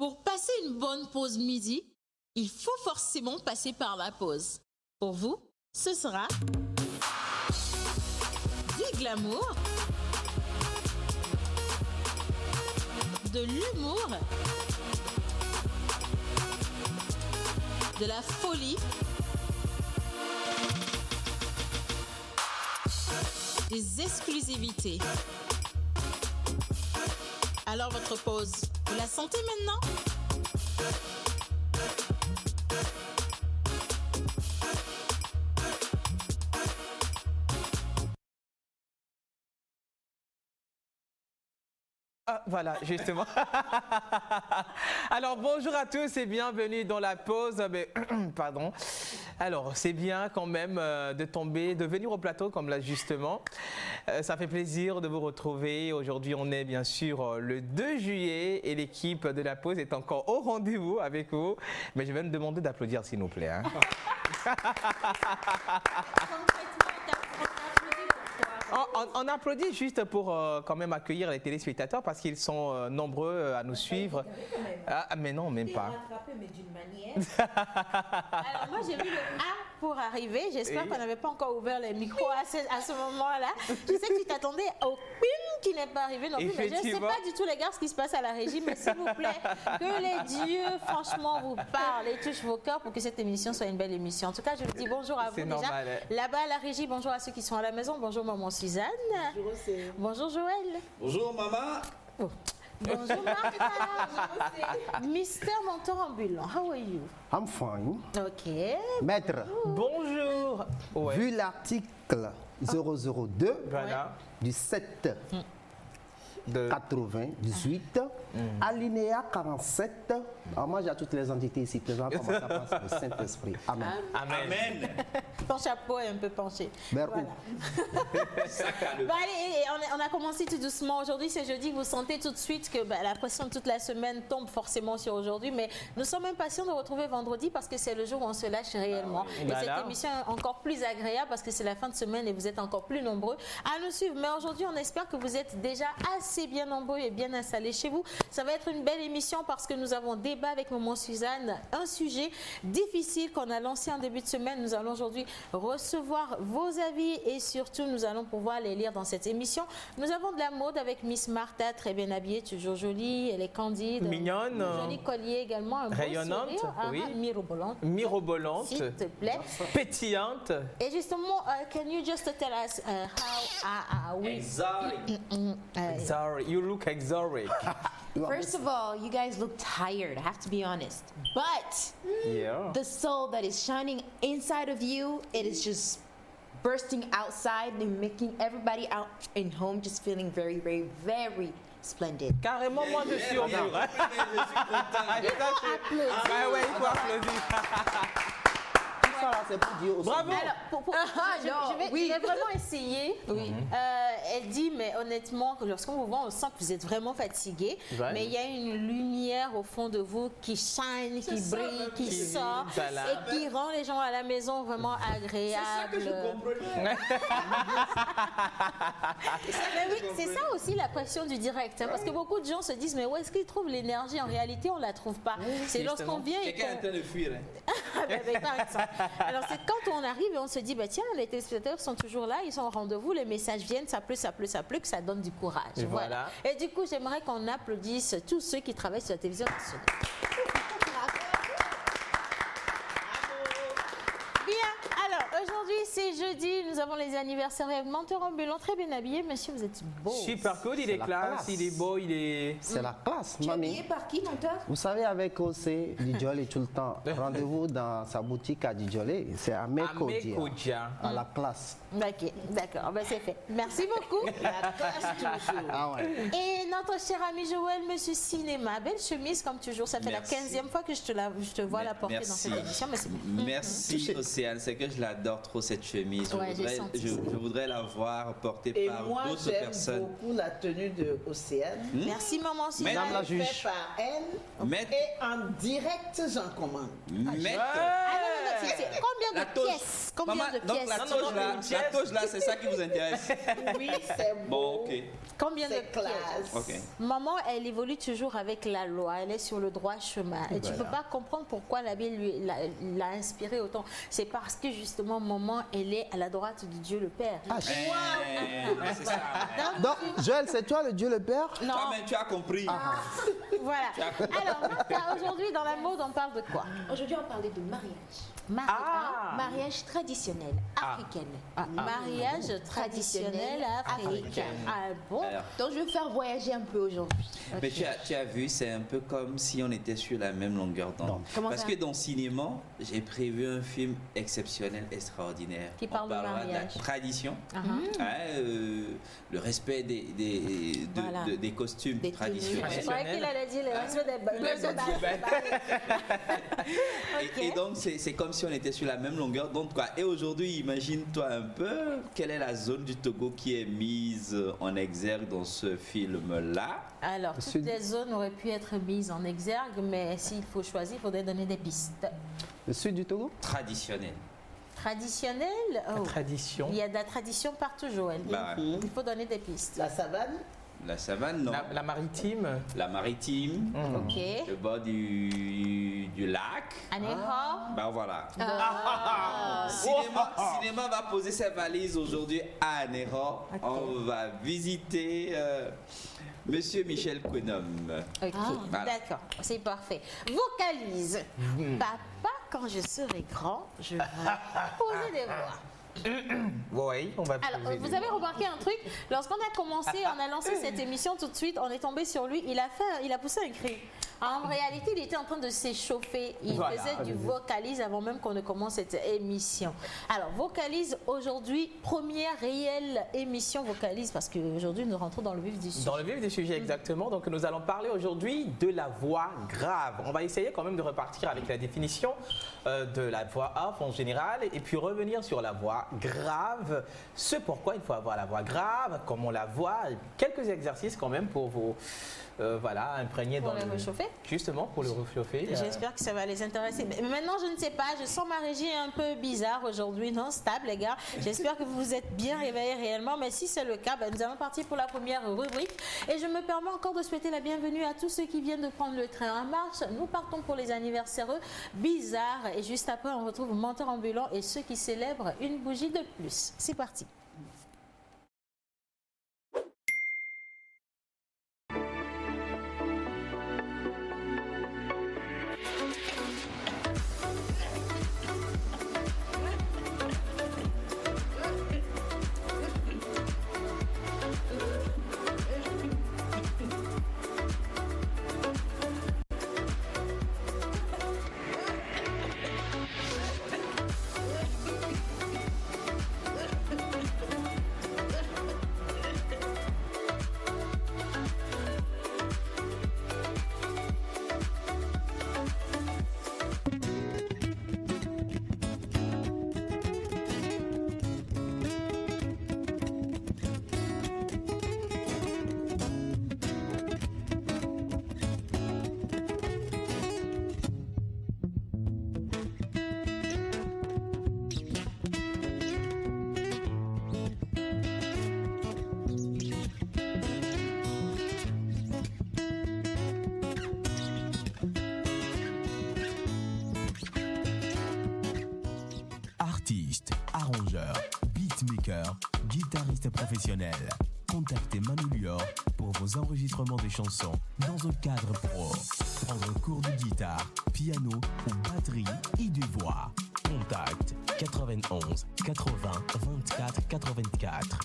Pour passer une bonne pause midi, il faut forcément passer par la pause. Pour vous, ce sera du glamour, de l'humour, de la folie, des exclusivités. Alors votre pause, vous la sentez maintenant? Ah, voilà, justement. Alors, bonjour à tous et bienvenue dans la pause. Pardon. Alors, c'est bien quand même de venir au plateau comme là, justement. Ça fait plaisir de vous retrouver. Aujourd'hui, on est bien sûr le 2 juillet et l'équipe de la pause est encore au rendez-vous avec vous. Mais je vais me demander d'applaudir, s'il vous plaît. Hein. On applaudit juste pour quand même accueillir les téléspectateurs parce qu'ils sont nombreux à nous suivre. Ah, mais non, même pas. Mais d'une manière. Alors moi j'ai vu le A pour arriver. J'espère qu'on n'avait pas encore ouvert les micros à ce moment-là. Je sais que tu t'attendais au PIM qui n'est pas arrivé non plus. Mais je ne sais pas du tout les gars ce qui se passe à la régie. Mais s'il vous plaît, que les dieux franchement vous parlent et touchent vos cœurs pour que cette émission soit une belle émission. En tout cas, je vous dis bonjour à vous déjà. Normal. Là-bas à la régie, bonjour à ceux qui sont à la maison. Bonjour maman Suzanne. Bonjour Océane. Bonjour Joël. Bonjour maman. Oh. Bonjour Martha. Mister Mentor Ambulant, how are you? I'm fine. Ok. Maître, Bonjour. Ouais. vu l'article 002 Voilà. du 7 De... 98, alinéa 47, alors moi j'ai toutes les entités ici présentes, comment ça passe le Saint-Esprit. Amen. Amen. Ton chapeau est un peu penché. Berou. Bon, allez, on a commencé tout doucement. Aujourd'hui, c'est jeudi. Vous sentez tout de suite que la pression de toute la semaine tombe forcément sur aujourd'hui. Mais nous sommes impatients de retrouver vendredi parce que c'est le jour où on se lâche réellement. Et Voilà. cette émission est encore plus agréable parce que c'est la fin de semaine et vous êtes encore plus nombreux à nous suivre. Mais aujourd'hui, on espère que vous êtes déjà assez bien nombreux et bien installés chez vous. Ça va être une belle émission parce que nous avons débat avec maman Suzanne. Un sujet difficile qu'on a lancé en début de semaine. Nous allons aujourd'hui recevoir vos avis et surtout nous allons pouvoir les lire dans cette émission. Nous avons de la mode avec Miss Martha, très bien habillée, toujours jolie, elle est candide, Mignonne. un joli collier également, un beau Rayonnante, sourire, oui. mirobolante, Mirobolante. s'il te plaît. Pétillante. Et justement, can you just tell us how we Exotic. Sorry, you look exotic. First of all, you guys look tired, I have to be honest. But Yeah. the soul that is shining inside of you, it is just bursting outside and making everybody out in home just feeling very, very, very splendid. Carrément, moi je suis au mur. Hein. applaudir. Ah ouais, il faut applaudir. Tout ça là, c'est pour dire aussi. Bravo. Alors, je vais vraiment essayer. Oui. Elle dit, mais honnêtement, lorsqu'on vous voit, on sent que vous êtes vraiment fatigué. Ouais. Mais il y a une lumière au fond de vous qui shine, qui brille, qui sort voilà. et qui rend les gens à la maison vraiment agréables. Mais oui, c'est ça aussi la pression du direct. Hein, parce que beaucoup de gens se disent, mais où est-ce qu'ils trouvent l'énergie? En réalité, on ne la trouve pas. C'est lorsqu'on vient et Quelqu'un est en train de fuir. Hein. par exemple. Alors c'est quand on arrive et on se dit, bah, tiens, les téléspectateurs sont toujours là, ils sont au rendez-vous, les messages viennent, ça pleut, que ça donne du courage. Et voilà. Et du coup, j'aimerais qu'on applaudisse tous ceux qui travaillent sur la télévision nationale. Bien, alors aujourd'hui c'est jeudi, nous avons les anniversaires avec Mentor Ambulant, très bien habillé, monsieur, vous êtes beau. Super cool, il est la classe, classe. il est beau, il est... C'est la classe, Tu es habillé mamie. par qui, menteur? Vous savez, avec Océ, Dijolé tout le temps, rendez-vous dans sa boutique à Dijolé, c'est à Mekodia, Amekodia. à la classe. Ok, d'accord, ben, c'est fait. Merci beaucoup. Ah ouais. Et notre cher ami Joël, monsieur Cinéma, belle chemise comme toujours. Ça fait Merci. la 15e fois que je te vois la porter dans cette émission. Mais c'est bon. Merci Océane, c'est que je l'adore trop cette chemise. Ouais, j'ai senti ça. Je voudrais la voir portée Et par moi, d'autres j'aime personnes. beaucoup la tenue de Océane. Merci maman Suzanne. Madame la juge. Faite par elle. Maître, Et en direct, j'en commande. maître, Ah non, Combien La de toge. pièces? Combien Maman, de donc pièces? la toge là, c'est ça qui vous intéresse. Oui, c'est Bon, beau. ok. Combien de C'est pièces? classe. Ok. Maman, elle évolue toujours avec la loi. Elle est sur le droit chemin. Et tu ne peux pas comprendre pourquoi la Bible l'a inspiré autant. C'est parce que justement, maman, elle est à la droite de Dieu le Père. Ah, C'est ça. donc, Joël, c'est toi le Dieu le Père? Non, Toi, mais tu as compris. voilà. Alors, Martha, aujourd'hui, dans la mode, on parle de quoi? Aujourd'hui, on parlait de mariage. Mariage traditionnel africain. Mariage traditionnel africain. Ah bon? Alors, Donc, je vais vous faire voyager un peu aujourd'hui. mais tu as vu, c'est un peu comme si on était sur la même longueur d'onde. Comment Parce ça? que dans le cinéma, j'ai prévu un film exceptionnel, extraordinaire. Qui parle de on parlera de la mariage. tradition, Uh-huh. le respect Voilà. des costumes Des tenues. traditionnels. Je croyais qu'il allait dire le respect des Et donc, c'est comme si on était sur la même longueur d'onde, quoi. Et aujourd'hui, imagine-toi un peu quelle est la zone du Togo qui est mise en exergue dans ce film-là. Alors, toutes Sud. les zones auraient pu être mises en exergue, mais s'il faut choisir, il faudrait donner des pistes. Le sud du Togo? Traditionnelle. Traditionnel? Oh. Tradition. Il y a de la tradition partout, Joël. Bah, Il faut donner des pistes. La savane, la savane, non. La maritime. La maritime, Ok. le bord du lac. Aného. Ben voilà. Ah. Cinéma va poser ses valises aujourd'hui à Anéro. Ok. On va visiter Monsieur Michel Quenom. Ok, Voilà. d'accord, c'est parfait. Vocalise. Papa, quand je serai grand, je vais poser des voix. Oui, on va Alors, poser vous des avez mots. remarqué un truc? Lorsqu'on a commencé, on a lancé cette émission tout de suite, on est tombé sur lui, il a poussé un cri. En réalité, il était en train de s'échauffer. Il Voilà. faisait du vocalise avant même qu'on ne commence cette émission. Alors, vocalise aujourd'hui, première réelle émission vocalise, parce qu'aujourd'hui, nous rentrons dans le vif du sujet. Dans le vif du sujet, exactement. Donc, nous allons parler aujourd'hui de la voix grave. On va essayer quand même de repartir avec la définition de la voix off en général et puis revenir sur la voix grave. Ce pourquoi il faut avoir la voix grave, comment la voix, quelques exercices quand même pour vous imprégner Pour dans les le... réchauffer. Justement, pour le réchauffer. J'espère que ça va les intéresser. Mais maintenant, je ne sais pas, je sens ma régie un peu bizarre aujourd'hui, non stable, les gars. J'espère que vous vous êtes bien réveillés réellement. Mais si c'est le cas, nous allons partir pour la première rubrique. Et je me permets encore de souhaiter la bienvenue à tous ceux qui viennent de prendre le train en marche. Nous partons pour les anniversaires bizarres. Et juste après, on retrouve Menteur ambulant et ceux qui célèbrent une bougie de plus. C'est parti. Artiste, arrangeur, beatmaker, guitariste professionnel. Contactez Manu Lior pour vos enregistrements de chansons dans un cadre pro. Prendre cours de guitare, piano ou batterie et de voix. Contact 91 80 24 84.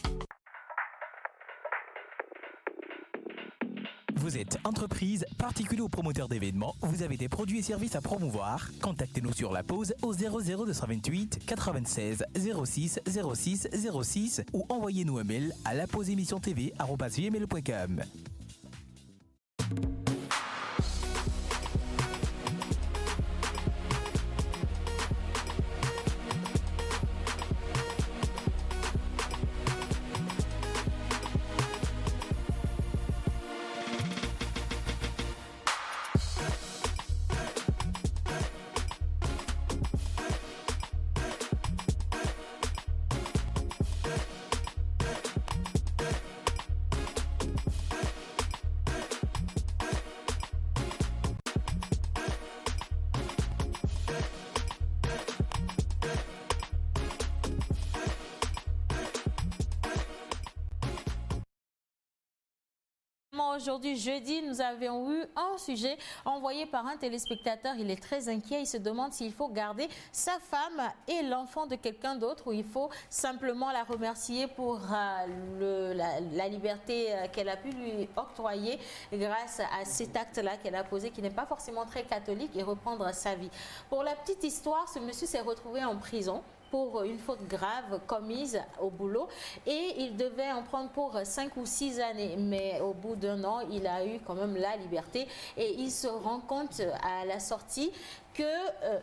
Vous êtes entreprise, particulier ou promoteur d'événements, vous avez des produits et services à promouvoir. Contactez-nous sur la pause au 00228 96 06 06 06 ou envoyez-nous un mail à lapauseémissiontv@gmail.com. aujourd'hui, jeudi, nous avions eu un sujet envoyé par un téléspectateur. Il est très inquiet. Il se demande s'il faut garder sa femme et l'enfant de quelqu'un d'autre ou il faut simplement la remercier pour la liberté qu'elle a pu lui octroyer grâce à cet acte-là qu'elle a posé, qui n'est pas forcément très catholique, et reprendre sa vie. Pour la petite histoire, ce monsieur s'est retrouvé en prison pour une faute grave commise au boulot et il devait en prendre pour 5 ou 6 années, mais au bout d'un an il a eu quand même la liberté et il se rend compte à la sortie que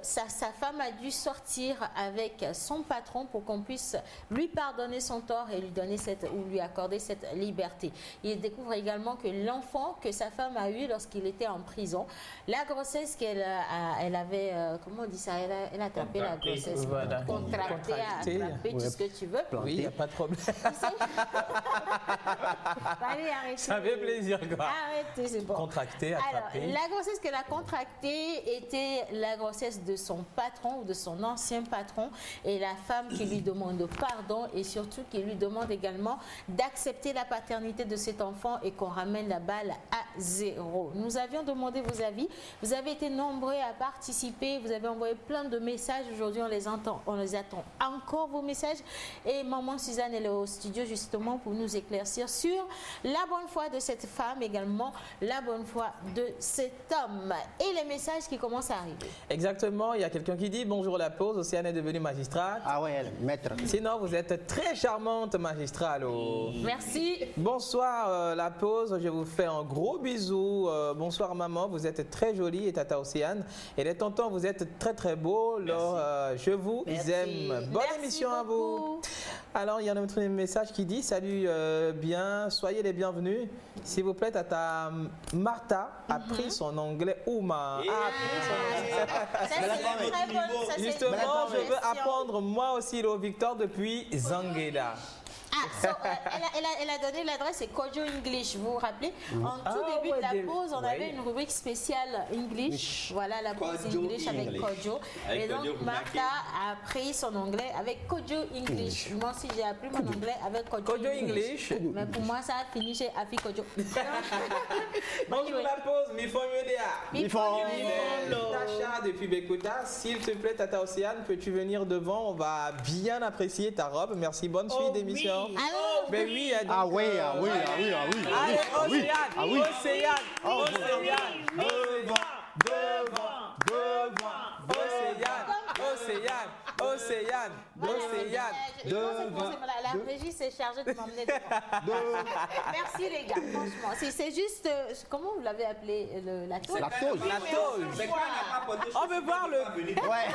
sa femme a dû sortir avec son patron pour qu'on puisse lui pardonner son tort et lui donner ou lui accorder cette liberté. Il découvre également que l'enfant que sa femme a eu lorsqu'il était en prison, la grossesse qu'elle avait, comment on dit ça, elle a tapé la grossesse, voilà. contractée, attrapée, tout ce que tu veux. Oui, il n'y a pas de problème. Allez, arrêtez. Ça fait plaisir, quoi. Arrêtez, c'est bon. Contracté, attrapé. Alors, la grossesse qu'elle a contractée était la grossesse de son patron ou de son ancien patron et la femme qui lui demande pardon et surtout qui lui demande également d'accepter la paternité de cet enfant et qu'on ramène la balle à 0. Nous avions demandé vos avis. Vous avez été nombreux à participer. Vous avez envoyé plein de messages. Aujourd'hui, on les attend encore vos messages. Et maman Suzanne, elle est au studio justement pour nous éclaircir sur la bonne foi de cette femme, également la bonne foi de cet homme et les messages qui commencent à arriver. Exactement, il y a quelqu'un qui dit bonjour la pause, Océane est devenue magistrate. Ah ouais, maître. Sinon, vous êtes très charmante magistrate. Allô. Merci. Bonsoir la pause, je vous fais un gros bisou. Bonsoir maman, vous êtes très jolie et tata Océane. Et les tontons, vous êtes très très beaux. Alors, je vous aime. Bonne émission à vous. Alors, il y a un autre message qui dit salut bien, soyez les bienvenus. S'il vous plaît, tata Martha a pris son anglais Ouma. Justement, je veux apprendre moi aussi le Victor depuis Zangueda. Elle a donné l'adresse, c'est Kojo English, vous vous rappelez? En tout début de la pause, on avait une rubrique spéciale English. Voilà la pause English avec Kojo. Et donc, Martha a appris son anglais avec Kojo English. Moi aussi, j'ai appris mon anglais avec Kojo English. Mais pour moi, ça a fini chez Afi Kojo. Bonjour la pause, mi faut Tacha depuis Bekuta, s'il te plaît, Tata Océane, peux-tu venir devant? On va bien apprécier ta robe. Merci, bonne suite d'émission. Ben oui, ah oui. Allez, Océane, Océane, La régie s'est chargée de m'emmener devant. Merci les gars, franchement. C'est juste, comment vous l'avez appelé la tôle? La tôle. On veut voir le... Ouais.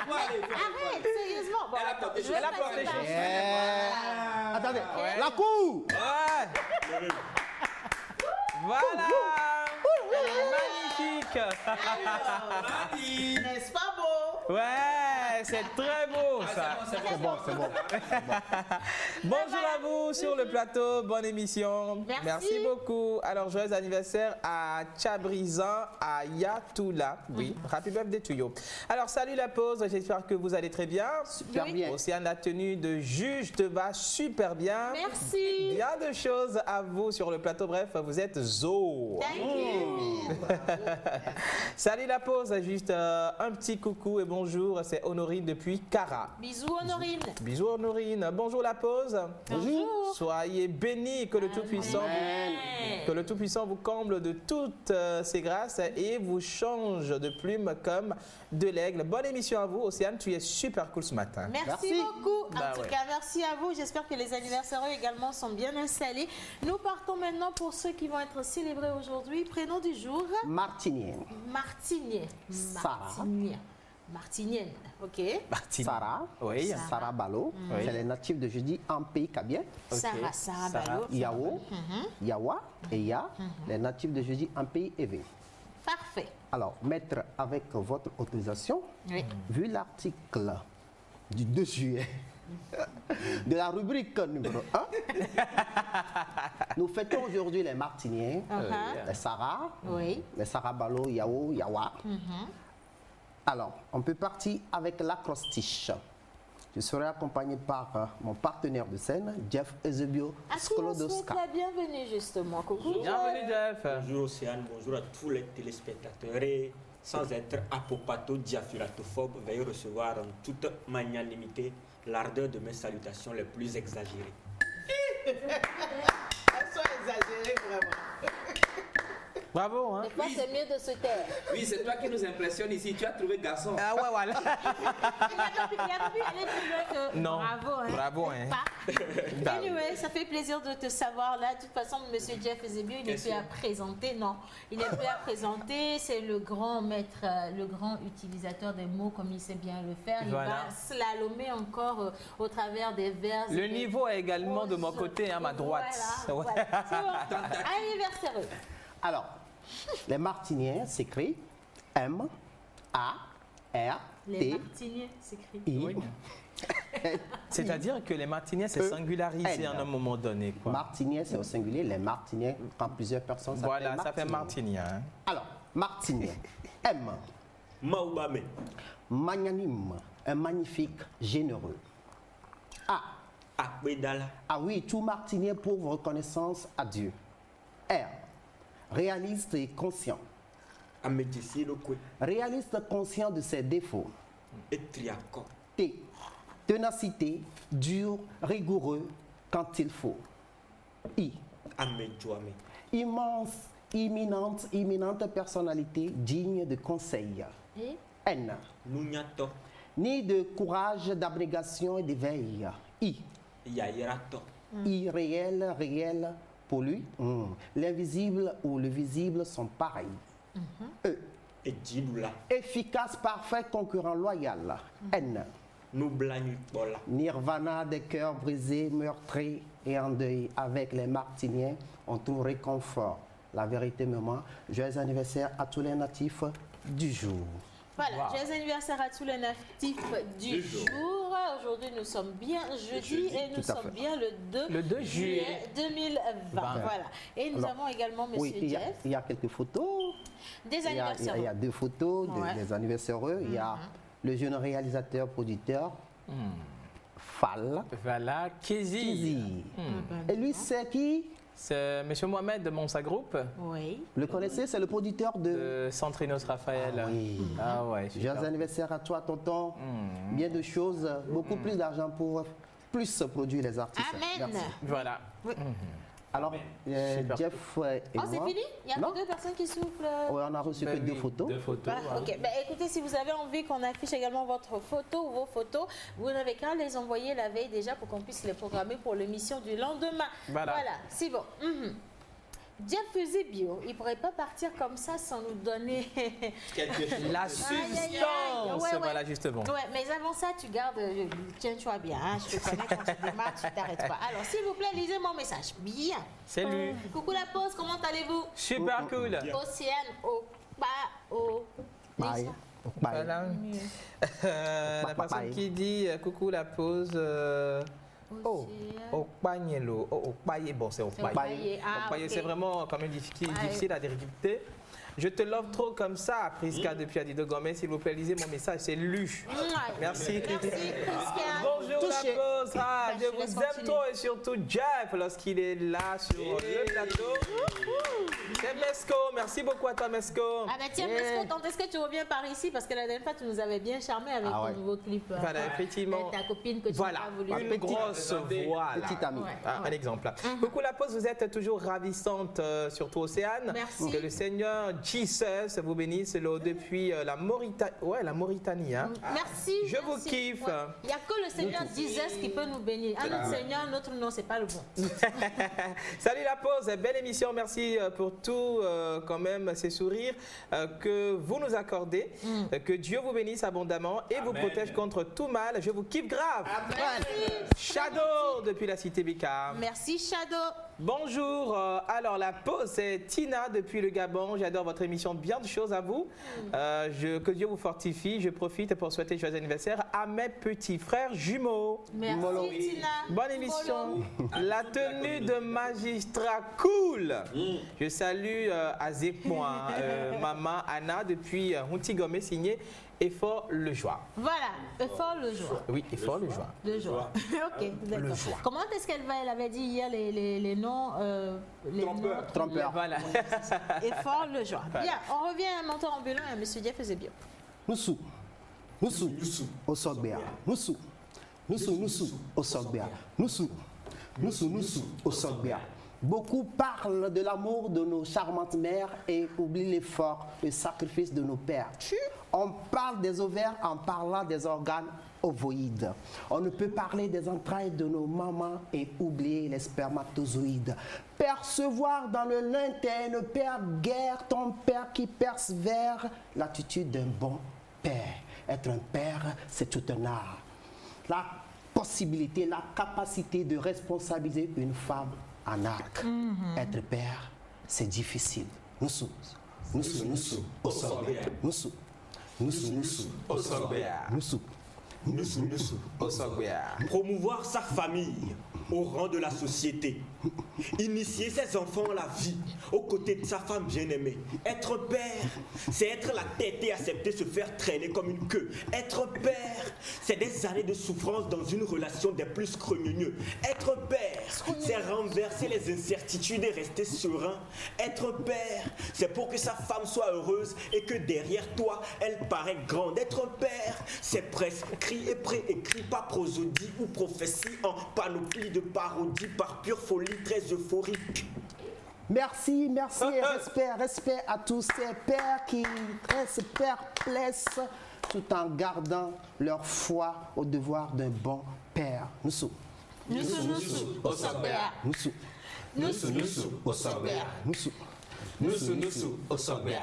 Arrête, sérieusement. Bon, Elle a porté chez Attendez, la cour. Ouais. Voilà. Magnifique. N'est-ce pas beau? Ouais, c'est très beau ça. C'est bon. Bonjour à vous sur le plateau, bonne émission. Merci beaucoup. Alors, joyeux anniversaire à Tchabrizan, à Yatoula. Oui, happy birthday to you. Alors, salut la pause, j'espère que vous allez très bien. Super bien. Océane, la tenue de juge te va super bien. Merci. Bien de choses à vous sur le plateau. Bref, vous êtes zo. Thank you. Salut la pause, juste un petit coucou et bonjour, c'est Honorine depuis Cara. Bisous Honorine. Bisous Honorine. Bonjour la pause. Bonjour. Soyez bénis, que le Tout-Puissant vous comble de toutes ses grâces et vous change de plume comme de l'aigle. Bonne émission à vous, Océane, tu es super cool ce matin. Merci beaucoup. Bah en tout cas, merci à vous. J'espère que les anniversaires également sont bien installés. Nous partons maintenant pour ceux qui vont être célébrés aujourd'hui. Prénom du jour. Martinier. Martinier. Sarah. Martinienne, ok. Sarah. Oui. Sarah Balo. Oui. C'est les natifs de jeudi en pays kabien. Sarah Balo. Yao, Yawa et Ya, les natifs de jeudi en pays évé. Parfait. Alors, maître, avec votre autorisation, Oui. vu l'article du 2 juillet de la rubrique numéro 1, nous fêtons aujourd'hui les Martiniens, les Sarah, Oui. les Sarah Balo, Yao, Yawa. Alors, on peut partir avec l'acrostiche. Je serai accompagné par mon partenaire de scène, Jeff Eusebio À qui on souhaite Skolodoska. la bienvenue justement. Coucou. Bienvenue Jeff. Bonjour Océane, bonjour à tous les téléspectateurs et sans être apopato-diaphilatophobe, veuillez recevoir en toute magnanimité l'ardeur de mes salutations les plus exagérées. Elles sont exagérées vraiment. Bravo, hein. Des fois, c'est mieux de se taire. Oui, c'est toi qui nous impressionne ici. Tu as trouvé garçon. Ah ouais, voilà. Il a pas pu aller plus loin que Non. bravo. Hein. Bravo, hein. Pas. Anyway, ça fait plaisir de te savoir là. De toute façon, Monsieur Jeff Eusebio, il n'est plus à présenter. Non, il n'est plus à présenter. C'est le grand maître, le grand utilisateur des mots comme il sait bien le faire. Il Voilà. va slalomer encore au travers des vers. Le niveau est également de mon côté, à ma droite. Voilà, Ouais. voilà. C'est bon. Anniversaire. Alors, les Martiniens s'écrit M-A-R-T-I. Les Martiniers s'écrit. C'est-à-dire que les Martiniens, c'est singularisé à un moment donné. Quoi. Martiniens, c'est au singulier. Les Martiniens, quand plusieurs personnes s'appellent Voilà, ça fait Martiniens. Martinien. Hein. Alors, Martinien. M. Maoubame, Magnanime. Un magnifique, généreux. A. Akwedala, Ah oui, tout Martinien prouve reconnaissance à Dieu. R. Réaliste et conscient. Amétissilokwe, Réaliste conscient de ses défauts. Etriako, T. Ténacité, dur, rigoureux quand il faut. I. Amedjouame, Imminente personnalité digne de conseil. Et N. Nunyato, Né de courage, d'abnégation et d'éveil. I. Yayerato, Irréel, réel pour lui. L'invisible ou le visible sont pareils. E. Edjilula, Efficace, parfait, concurrent loyal. N. Noublanukbola, Nirvana des cœurs brisés, meurtris et en deuil. Avec les Martiniens, on trouve réconfort. La vérité me ment. Joyeux anniversaire à tous les natifs du jour. voilà, joyeux anniversaire à tous les natifs du jour. Aujourd'hui, nous sommes bien jeudi et nous tout à sommes fait. bien le 2 juillet 2020. Voilà. Et nous Alors, avons également Monsieur Oui, Jeff, il y a quelques photos. des Il y anniversaires. a deux photos Ouais. des anniversaires heureux. Il y a le jeune réalisateur, producteur, Fall. Voilà, Kézi. Kizi. Et lui, c'est qui? C'est M. Mohamed de Monsa Group, Oui. Le connaissez? C'est le producteur de... de Centrinos Raphaël. Ah oui. Ah ouais, super. Joyeux anniversaire à toi, tonton. Bien de choses, beaucoup plus d'argent pour plus produire les artistes. Amen. Merci. Voilà. Alors, Super. Jeff et Oh, c'est moi... fini? Il n'y a Non. que deux personnes qui soufflent. Ouais, on a reçu que Ben deux oui, photos. Deux photos. Ah, hein. ok, ben, écoutez, si vous avez envie qu'on affiche également votre photo ou vos photos, vous n'avez qu'à les envoyer la veille déjà pour qu'on puisse les programmer pour l'émission du lendemain. Voilà. c'est bon. Jeff Eusebio, il ne pourrait pas partir comme ça sans nous donner... La Aïe, substance, aïe, aïe. Ouais, ouais. voilà justement. Ouais, mais avant ça, tu gardes... Tiens-toi bien, hein, je te connais quand tu démarres, tu t'arrêtes pas. Alors, s'il vous plaît, lisez mon message. Bien. Salut. Coucou la pause, comment allez-vous? Super cool. Océane, au... Bye. Bye. Voilà. La personne qui dit coucou la pause. Oh, Okpanyelo. Oh, Okpaye. Bon, c'est Okpaye. Okpaye. Ah, Okpaye, ok. c'est vraiment quand même difficile à décrypter. Je te love trop comme ça, Priska depuis Adido Gomez. S'il vous plaît, lisez mon message, c'est lu. Merci, Merci, Christian. Bonjour Touché. la pause. Ah, Bah, je je laisse vous aime continuer. trop et surtout Jeff lorsqu'il est là sur le plateau. C'est Mesco. Merci beaucoup à toi, Mesco. Ah bah tiens, Mesco, quand est-ce que tu reviens par ici? Parce que la dernière fois, tu nous avais bien charmé avec Ah ouais. ton nouveau clip. Voilà, effectivement. Ta copine que tu Voilà, n'as pas voulu. une grosse voix. là. Petite amie. Ouais. Ah, un exemple. Coucou la pause, vous êtes toujours ravissante, surtout Océane. Merci. Que le Seigneur Jesus vous bénisse depuis la Mauritanie. Hein. Merci. Je vous merci. kiffe. Ouais. Il n'y a que le Seigneur Jesus qui peut nous bénir. Ah, notre Seigneur, notre nom, c'est pas le bon. Salut la pause, belle émission, merci pour tout quand même ces sourires que vous nous accordez. Que Dieu vous bénisse abondamment et vous protège contre tout mal. Je vous kiffe grave. Shadow depuis la cité Bika. Merci, Shadow. Bonjour, alors la pause c'est Tina depuis le Gabon, j'adore votre émission, bien de choses à vous, que Dieu vous fortifie, je profite pour souhaiter joyeux anniversaire à mes petits frères jumeaux. Merci, Molo. Tina. Bonne émission, la tenue de magistrat cool, je salue Azekmoa, maman Anna depuis Huntigomé signé Effort le joie. Voilà, effort le joie. Oui, effort le joie. Le joie. Ok, d'accord. joie. Comment est-ce elle avait dit hier les noms Trompeur. Voilà. Effort le joie. Bien, on revient à un monteur ambulant et à M. Jeff Ezebio. Nusu, Nusu, Osogbea, Nusu, Nusu, Osogbea, Nusu, Osogbea. Beaucoup parlent de l'amour de nos charmantes mères et oublient l'effort, le sacrifice de nos pères. On parle des ovaires en parlant des organes ovoïdes. On ne peut parler des entrailles de nos mamans et oublier les spermatozoïdes. Percevoir dans le lointain, ne perdre guère ton père qui persévère l'attitude d'un bon père. Être un père, c'est tout un art. La possibilité, la capacité de responsabiliser une femme en arc. Être père, c'est difficile. Nusu, Osogbea, Nusu, Osogbea, Nusu, Osogbea. Promouvoir sa famille au rang de la société. Initier ses enfants à la vie aux côtés de sa femme bien-aimée. Être père, c'est être la tête et accepter se faire traîner comme une queue. Être père, c'est des années de souffrance dans une relation des plus creux-gneux. Être père, c'est renverser les incertitudes et rester serein. Être père, c'est pour que sa femme soit heureuse et que derrière toi, elle paraît grande. Être père, c'est prescrit et préécrit, pas prosodie ou prophétie en panoplie de parodie par pure folie très euphorique. Merci, et respect à tous ces pères qui restent perplexes tout en gardant leur foi au devoir d'un bon père. Nusu, Osogbea. Nusu, Osogbea. Nusu, Osogbea.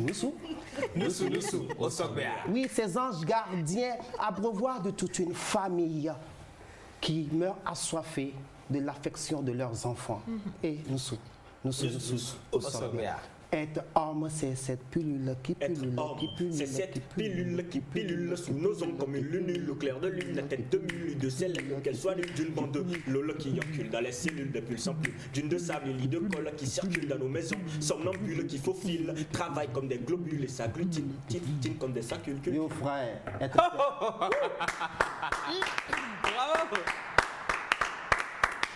Nusu, Osogbea. Oui, ces anges gardiens, abreuvoirs de toute une famille qui meurt assoiffée de l'affection de leurs enfants. Et Nusu, Osogbea. Être homme, c'est cette pilule qui pullule, C'est cette pilule qui pilule sous nos ongles comme une lune, au clair de lune, la tête de mule, de sel, qu'elle soit nue d'une bande de lol qui encule dans les cellules de pulsant plus, d'une de sable, lit de colle qui circule dans nos maisons, somnambules qui faufilent, travaillent comme des globules et s'agglutinent, tinent comme des saculcules. Yo frère, être Bravo.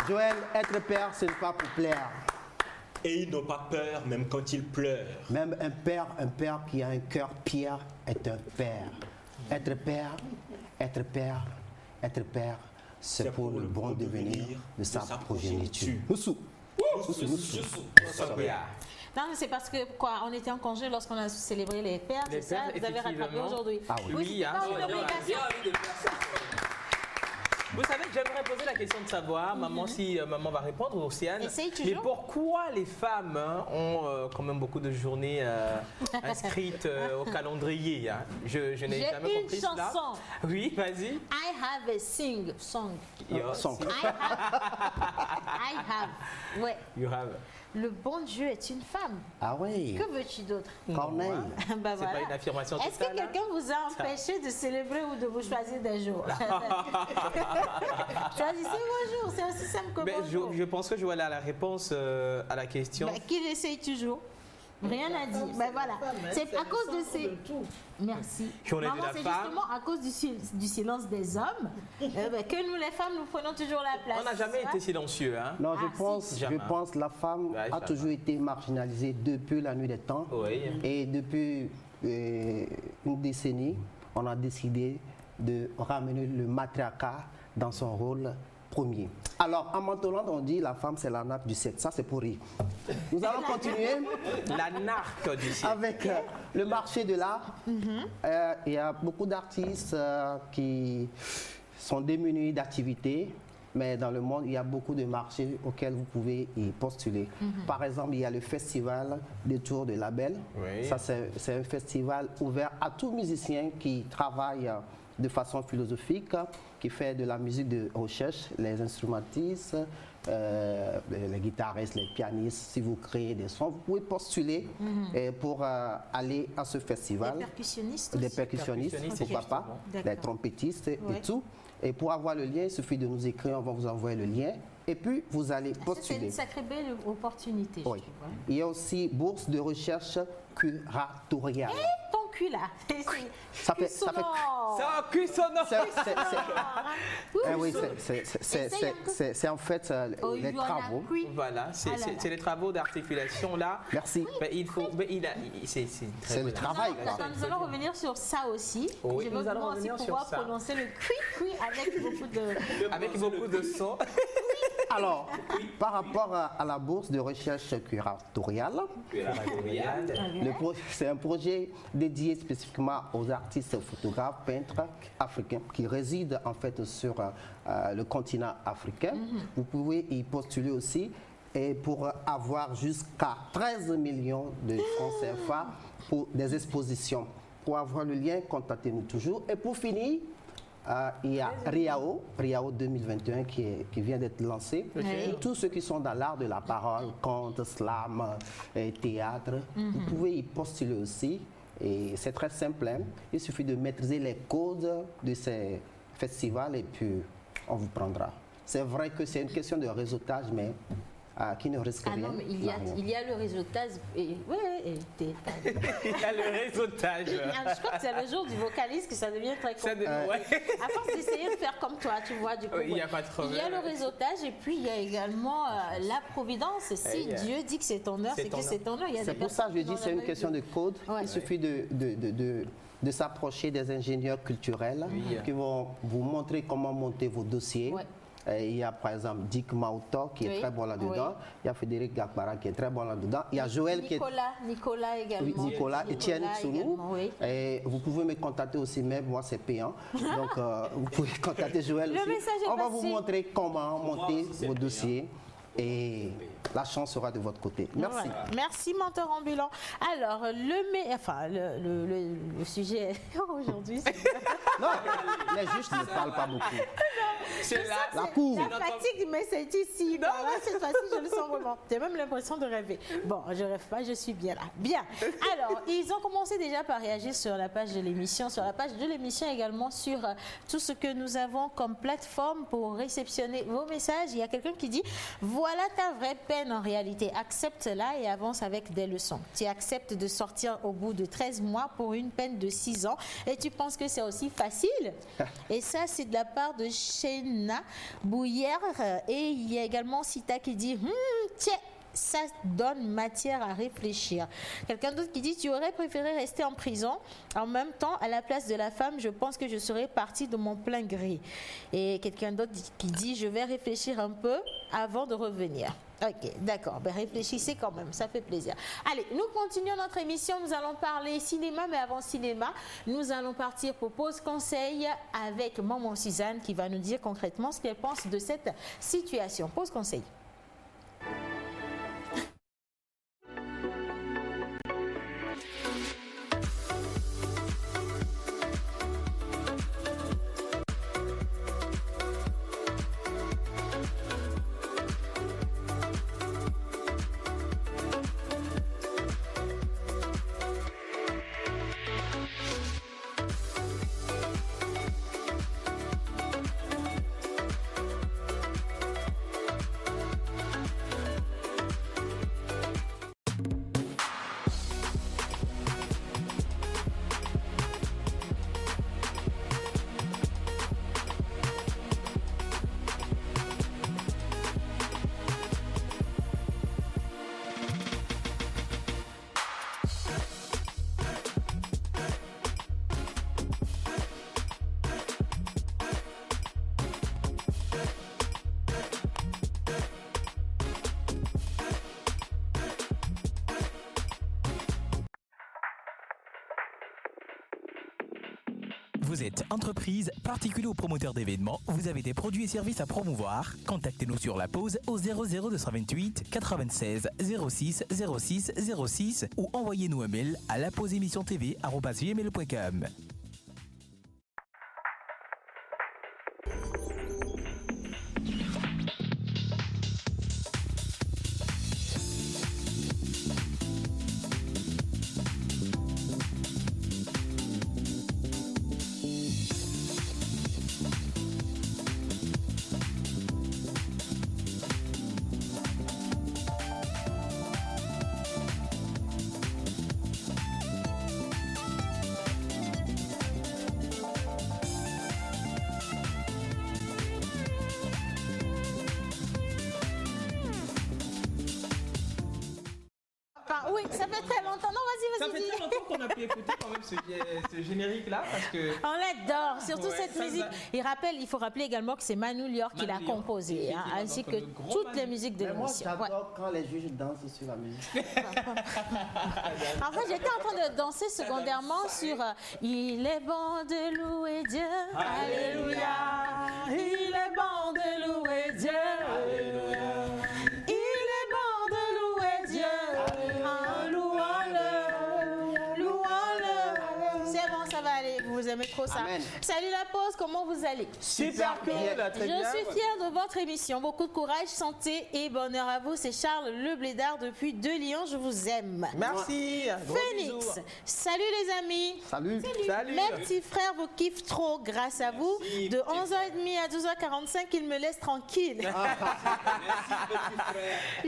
Joël, être père, ce n'est pas pour plaire. Et ils n'ont pas peur même quand ils pleurent. Même un père qui a un cœur pierre est un père. Être père, c'est pour le bon devenir de sa progéniture. Nusu, Osogbea. Non, mais c'est parce que quoi, on était en congé lorsqu'on a célébré les pères, Les c'est ça? pères, Vous avez rattrapé effectivement. aujourd'hui. Ah oui. Oui, c'était hein, pas c'est une vrai. obligation. Vous savez, j'aimerais poser la question de savoir, maman, si maman va répondre, ou Océane. Essaye toujours. Mais pourquoi les femmes ont quand même beaucoup de journées inscrites au calendrier, hein? Je n'ai J'ai jamais une compris cela. chanson. Oui, vas-y. I have a song. Song. I have. Ouais. You have. Le bon Dieu est une femme. Ah oui, Que veux-tu d'autre? Corneille. Bah, C'est pas une affirmation Est-ce que totale, hein? quelqu'un vous a empêché de célébrer ou de vous choisir des jours? Choisissez vos jours, c'est aussi simple que Mais bonjour. je pense que je vois là la réponse à la question. Bah, qu'il essaye toujours. Rien à dire. Ben voilà. C'est à cause de ces. Merci. Journée de Maman, la c'est femme. justement à cause du silence des hommes que nous, les femmes, nous prenons toujours la place. On n'a jamais été silencieux, hein? Non, Ah, je pense que la femme Ouais, a jamais. toujours été marginalisée depuis la nuit des temps. Oui. Et depuis une décennie, on a décidé de ramener le matriarcat dans son rôle premier. Alors, en Mantoland, on dit la femme, c'est la nappe du sexe. Ça, c'est pour rire. Nous allons continuer La narque du siècle. avec le marché de l'art. Il y a beaucoup d'artistes qui sont démunis d'activités. Mais dans le monde, il y a beaucoup de marchés auxquels vous pouvez y postuler. Par exemple, il y a le festival des Tours de Label. Oui. Ça, c'est un festival ouvert à tout musicien qui travaille de façon philosophique, qui fait de la musique de recherche, les instrumentistes, les guitaristes, les pianistes. Si vous créez des sons, vous pouvez postuler pour aller à ce festival. Des percussionnistes Des aussi. percussionnistes, Percussionnistes, pourquoi pas, D'accord. des trompettistes Ouais. et tout. Et pour avoir le lien, il suffit de nous écrire, on va vous envoyer le lien. Et puis, vous allez C'est postuler. une sacrée belle opportunité, Oui. je trouve. Hein. Il y a aussi bourse de recherche curatoriale. Ton cul là. Ça fait- C'est un cuissonnant. Ah oui, c'est en fait Oh, les travaux. Voilà, c'est Ah là là. c'est les travaux d'articulation là. Merci. Mais il faut, mais c'est une très C'est le bonne travail, quoi. D'accord, nous allons revenir sur ça aussi. Oui, Je nous veux allons aussi revenir sur pouvoir ça. prononcer le cui avec beaucoup de... avec beaucoup de son. Alors, par rapport à la bourse de recherche curatoriale, c'est un projet dédié spécifiquement aux artistes, photographes, peintres africains qui résident en fait sur le continent africain. Vous pouvez y postuler aussi et pour avoir jusqu'à 13 millions de francs CFA pour des expositions. Pour avoir le lien, contactez-nous toujours. Et pour finir, il y a Riao 2021 qui vient d'être lancé. Et tous ceux qui sont dans l'art de la parole, conte, slam, théâtre, vous pouvez y postuler aussi. Et c'est très simple. Hein. Il suffit de maîtriser les codes de ces festivals et puis on vous prendra. C'est vrai que c'est une question de réseautage, mais qui ne risque Ah rien. non, mais il y a le réseautage. Et, Il y a le réseautage. Je crois que c'est le jour du vocaliste que ça devient très compliqué. À force d'essayer de faire comme toi, tu vois, du coup. Oui, il y a pas de problème. Il y a le réseautage et puis il y a également la providence. Si Dieu dit que c'est ton heure, c'est que c'est ton heure. C'est pour ça que je dis que c'est une question de code. Ouais. Il suffit de s'approcher des ingénieurs culturels qui vont vous montrer comment monter vos dossiers. Ouais. Il y a par exemple Dick Mauto qui est très bon là-dedans. Il y a Frédéric Gakbara qui est très bon là-dedans. Il y a Joël qui est... Nicolas également. Oui, Nicolas, Etienne Sounou. également, oui. Et vous pouvez me contacter aussi, même moi c'est payant. Donc vous pouvez contacter Joël Le aussi. message est On va passé. vous montrer comment monter vos dossiers. Et la chance sera de votre côté. Merci. Ouais. Merci, menteur ambulant. Alors, le sujet aujourd'hui, c'est Non, les juges ne parlent pas beaucoup. C'est La cour. la fatigue, mais c'est ici. Là, cette fois-ci, je le sens vraiment. J'ai même l'impression de rêver. Bon, je rêve pas, je suis bien là. Bien. Alors, ils ont commencé déjà par réagir sur la page de l'émission, également sur tout ce que nous avons comme plateforme pour réceptionner vos messages. Il y a quelqu'un qui dit « Voilà ta vraie peine en réalité. Accepte-la et avance avec des leçons. Tu acceptes de sortir au bout de 13 mois pour une peine de 6 ans et tu penses que c'est aussi facile ?» Et ça, c'est de la part de Shena Bouillère. Et il y a également Sita qui dit tiens, ça donne matière à réfléchir. Quelqu'un d'autre qui dit tu aurais préféré rester en prison. En même temps, à la place de la femme, je pense que je serais partie de mon plein gré. Et quelqu'un d'autre qui dit je vais réfléchir un peu avant de revenir. Ok, d'accord. Ben, réfléchissez quand même, ça fait plaisir. Allez, nous continuons notre émission. Nous allons parler cinéma, mais avant cinéma, nous allons partir pour pause conseil avec Maman Suzanne qui va nous dire concrètement ce qu'elle pense de cette situation. Pause conseil. Vous êtes entreprise, particulier ou promoteur d'événements, vous avez des produits et services à promouvoir. Contactez-nous sur la pause au 00228 96 06 06 06 ou envoyez-nous un mail à lapauseémissiontv@gmail.com. Oui, ça fait très longtemps. Non, Ça vas-y, fait vas-y. très longtemps qu'on a pu écouter quand même ce générique-là parce que... On l'adore, surtout Ouais, cette ça, musique. Il faut rappeler également que c'est Manu Lior qui l'a Manu Lior, composé, hein, effectivement, ainsi donc que le gros toutes Manu. les musiques de Mais moi, l'émission. Ouais. j'adore quand les juges dansent sur la musique. En fait, j'étais en train de danser secondairement sur Il est bon de louer Dieu. Alléluia. Il est bon de louer Dieu. Il est bon de louer Dieu. En louant-le. Louant-le. C'est bon, ça va aller. Vous aimez trop ça. Amen. Salut la pause, comment vous allez? Super cool, très bien. Je suis fière de votre émission. Beaucoup de courage, santé et bonheur à vous. C'est Charles Le Blédard depuis De Lyon. Je vous aime. Merci. Gros Phoenix, bisous. salut les amis. Salut. Salut. Mes petits frères vous kiffent trop grâce à vous. De 11h30 à 12h45, ils me laissent tranquille.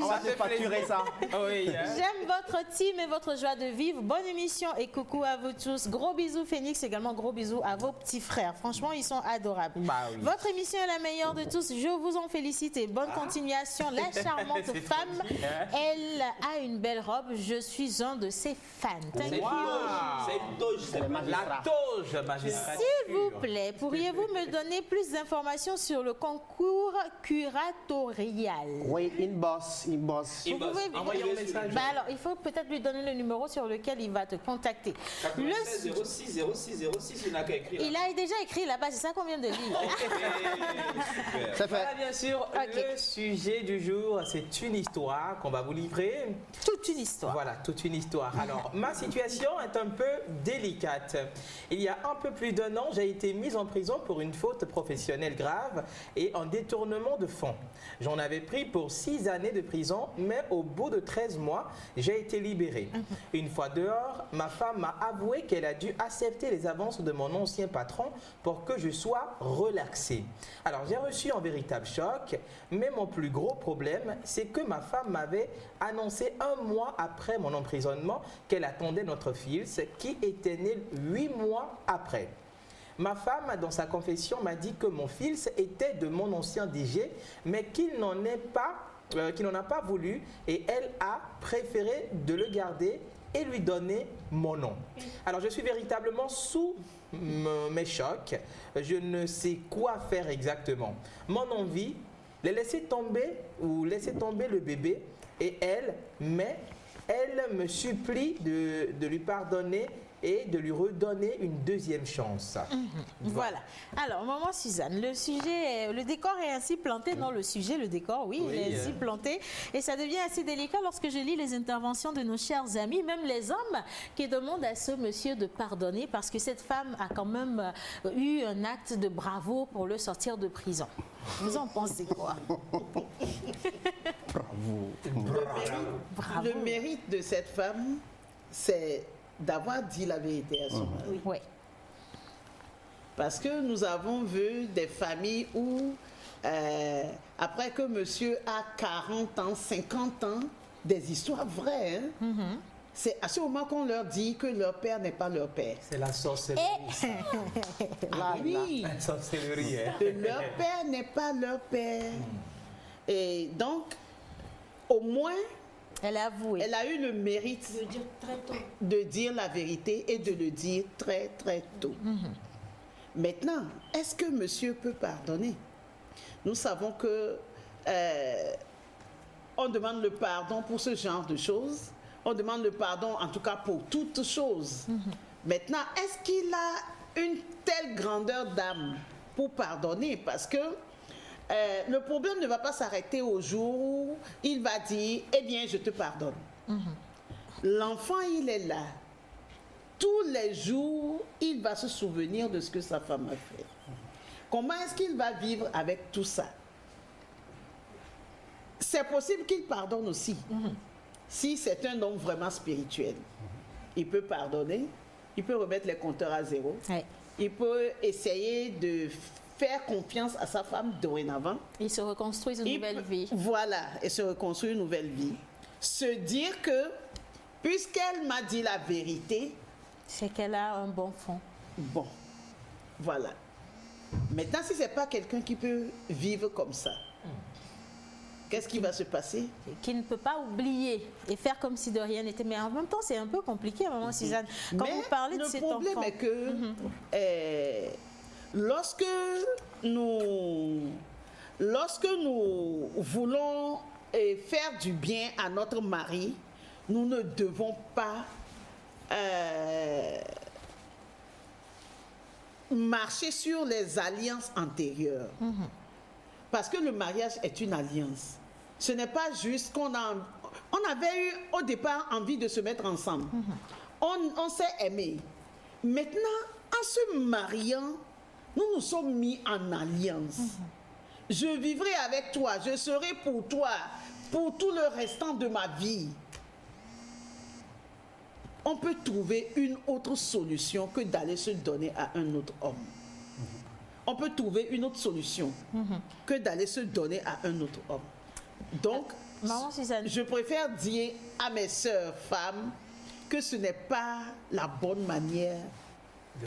On va te facturer ça. Oui. J'aime votre team et votre joie de vivre. Bonne émission et coucou à vous tous. Gros bisous Phoenix, également gros bisous à vos petits frères. Franchement, ils sont adorables. Bah oui. Votre émission est la meilleure de tous. Je vous en félicite et bonne continuation. La charmante C'est femme, gentil, hein. elle a une belle robe. Je suis un de ses fans. C'est une Wow. toge, c'est une toge. La toge magistrature. S'il vous plaît, pourriez-vous me donner plus d'informations sur le concours curatorial? Oui, inbox. Vous pouvez Envoyez un message. Bah alors, il faut peut-être lui donner le numéro sur lequel il va te contacter. 96 06 06 06, il n'a qu'à écrire. Il a déjà écrit là-bas, c'est ça qu'on vient de lire. Super. C'est fait. Voilà, bien sûr, Ok. le sujet du jour, c'est une histoire qu'on va vous livrer. Toute une histoire. Voilà, toute une histoire. Alors, ma situation est un peu délicate. Il y a un peu plus d'1 an, j'ai été mise en prison pour une faute professionnelle grave et un détournement de fonds. J'en avais pris pour 6 années de prison, mais au bout de 13 mois, j'ai été libéré. Une fois dehors, ma femme m'a avoué qu'elle a dû accepter les avances de mon ancien patron pour que je sois relaxé. Alors, j'ai reçu un véritable choc, mais mon plus gros problème, c'est que ma femme m'avait annoncé 1 mois après mon emprisonnement qu'elle attendait notre fils, qui était né 8 mois après. Ma femme, dans sa confession, m'a dit que mon fils était de mon ancien DG, mais qu'il n'en a pas voulu et elle a préféré de le garder et lui donner mon nom. Alors, je suis véritablement sous mes chocs. Je ne sais quoi faire exactement. Mon envie, laisser tomber le bébé et elle me supplie de lui pardonner et de lui redonner une deuxième chance. Voilà. Alors, maman Suzanne, le décor est ainsi planté. Non, le sujet, le décor, oui, il est ainsi planté. Et ça devient assez délicat lorsque je lis les interventions de nos chers amis, même les hommes, qui demandent à ce monsieur de pardonner parce que cette femme a quand même eu un acte de bravo pour le sortir de prison. Vous en pensez quoi? Le mérite de cette femme, c'est d'avoir dit la vérité à son mari. Oui. Parce que nous avons vu des familles où, après que monsieur a 40 ans, 50 ans, des histoires vraies, hein, c'est à ce moment qu'on leur dit que leur père n'est pas leur père. C'est la sorcellerie. Ah oui, La sorcellerie. Hein. que leur père n'est pas leur père. Et donc, au moins, Elle a avoué. elle a eu le mérite de dire la vérité et de le dire très très tôt. Maintenant, est-ce que monsieur peut pardonner? Nous savons que on demande le pardon pour ce genre de choses. On demande le pardon en tout cas pour toutes choses. Maintenant, est-ce qu'il a une telle grandeur d'âme pour pardonner? Parce que le problème ne va pas s'arrêter au jour où il va dire « Eh bien, je te pardonne ». L'enfant, il est là. Tous les jours, il va se souvenir de ce que sa femme a fait. Comment est-ce qu'il va vivre avec tout ça? C'est possible qu'il pardonne aussi. Si c'est un homme vraiment spirituel, il peut pardonner, il peut remettre les compteurs à zéro, Ouais. il peut essayer de faire confiance à sa femme dorénavant. Ils se reconstruisent une nouvelle vie. Voilà, et se reconstruire une nouvelle vie. Se dire que, puisqu'elle m'a dit la vérité, C'est qu'elle a un bon fond. bon, voilà. Maintenant, si ce n'est pas quelqu'un qui peut vivre comme ça, qu'est-ce qui va se passer? Qui ne peut pas oublier et faire comme si de rien n'était. Mais en même temps, c'est un peu compliqué, maman Suzanne. Quand vous parlez de cet enfant... Le problème est que lorsque nous voulons faire du bien à notre mari, nous ne devons pas marcher sur les alliances antérieures. Parce que le mariage est une alliance. Ce n'est pas juste on avait eu au départ envie de se mettre ensemble. On s'est aimé. Maintenant, en se mariant, nous nous sommes mis en alliance. Je vivrai avec toi, je serai pour toi, pour tout le restant de ma vie. On peut trouver une autre solution que d'aller se donner à un autre homme. On peut trouver une autre solution que d'aller se donner à un autre homme. Donc, Maman Suzanne, je préfère dire à mes sœurs femmes que ce n'est pas la bonne manière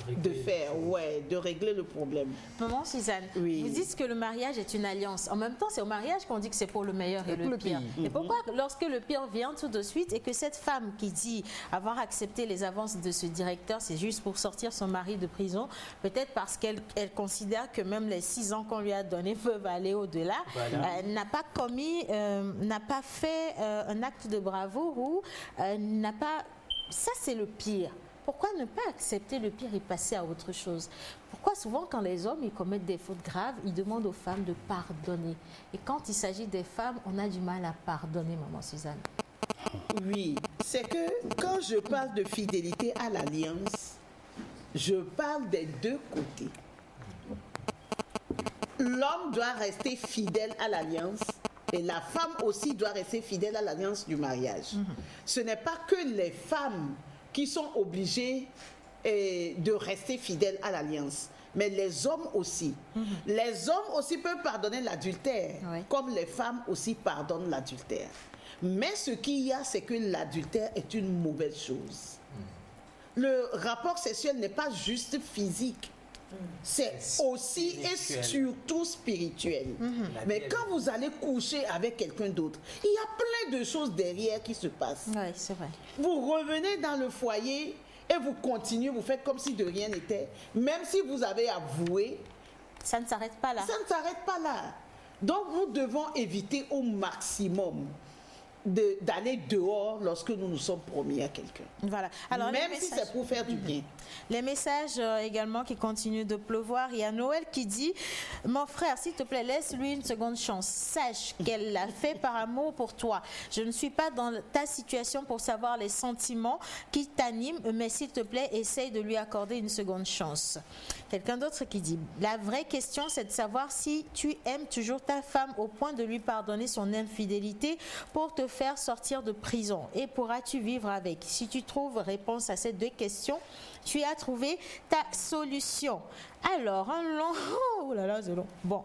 de régler le problème. Maman Suzanne, Oui. vous dites que le mariage est une alliance. En même temps, c'est au mariage qu'on dit que c'est pour le meilleur et le pire. Et pourquoi, lorsque le pire vient tout de suite et que cette femme qui dit avoir accepté les avances de ce directeur, c'est juste pour sortir son mari de prison, peut-être parce qu'elle considère que même les 6 ans qu'on lui a donnés peuvent aller au-delà, n'a pas fait un acte de bravoure ou n'a pas... Ça, c'est le pire. Pourquoi ne pas accepter le pire et passer à autre chose? Pourquoi souvent quand les hommes ils commettent des fautes graves, ils demandent aux femmes de pardonner? Et quand il s'agit des femmes, on a du mal à pardonner, maman Suzanne. Oui, c'est que quand je parle de fidélité à l'alliance, je parle des deux côtés. L'homme doit rester fidèle à l'alliance et la femme aussi doit rester fidèle à l'alliance du mariage. Ce n'est pas que les femmes qui sont obligés de rester fidèles à l'alliance. Mais les hommes aussi. Les hommes aussi peuvent pardonner l'adultère, comme les femmes aussi pardonnent l'adultère. Mais ce qu'il y a, c'est que l'adultère est une mauvaise chose. Le rapport sexuel n'est pas juste physique. C'est aussi et surtout spirituel. Mais quand vous allez coucher avec quelqu'un d'autre, il y a plein de choses derrière qui se passent. Oui, c'est vrai. Vous revenez dans le foyer et vous continuez, vous faites comme si de rien n'était. Même si vous avez avoué, ça ne s'arrête pas là. Ça ne s'arrête pas là. Donc nous devons éviter au maximum d'aller dehors lorsque nous nous sommes promis à quelqu'un. Voilà. Alors, même si c'est pour faire du bien. Les messages également qui continuent de pleuvoir. Il y a Noël qui dit « Mon frère, s'il te plaît, laisse-lui une seconde chance. Sache qu'elle l'a fait par amour pour toi. Je ne suis pas dans ta situation pour savoir les sentiments qui t'animent, mais s'il te plaît, essaye de lui accorder une seconde chance. » Quelqu'un d'autre qui dit « La vraie question, c'est de savoir si tu aimes toujours ta femme au point de lui pardonner son infidélité pour te faire sortir de prison. Et pourras-tu vivre avec? Si tu trouves réponse à ces 2 questions, tu as trouvé ta solution. » Alors, un long... Oh là là, c'est long. Bon.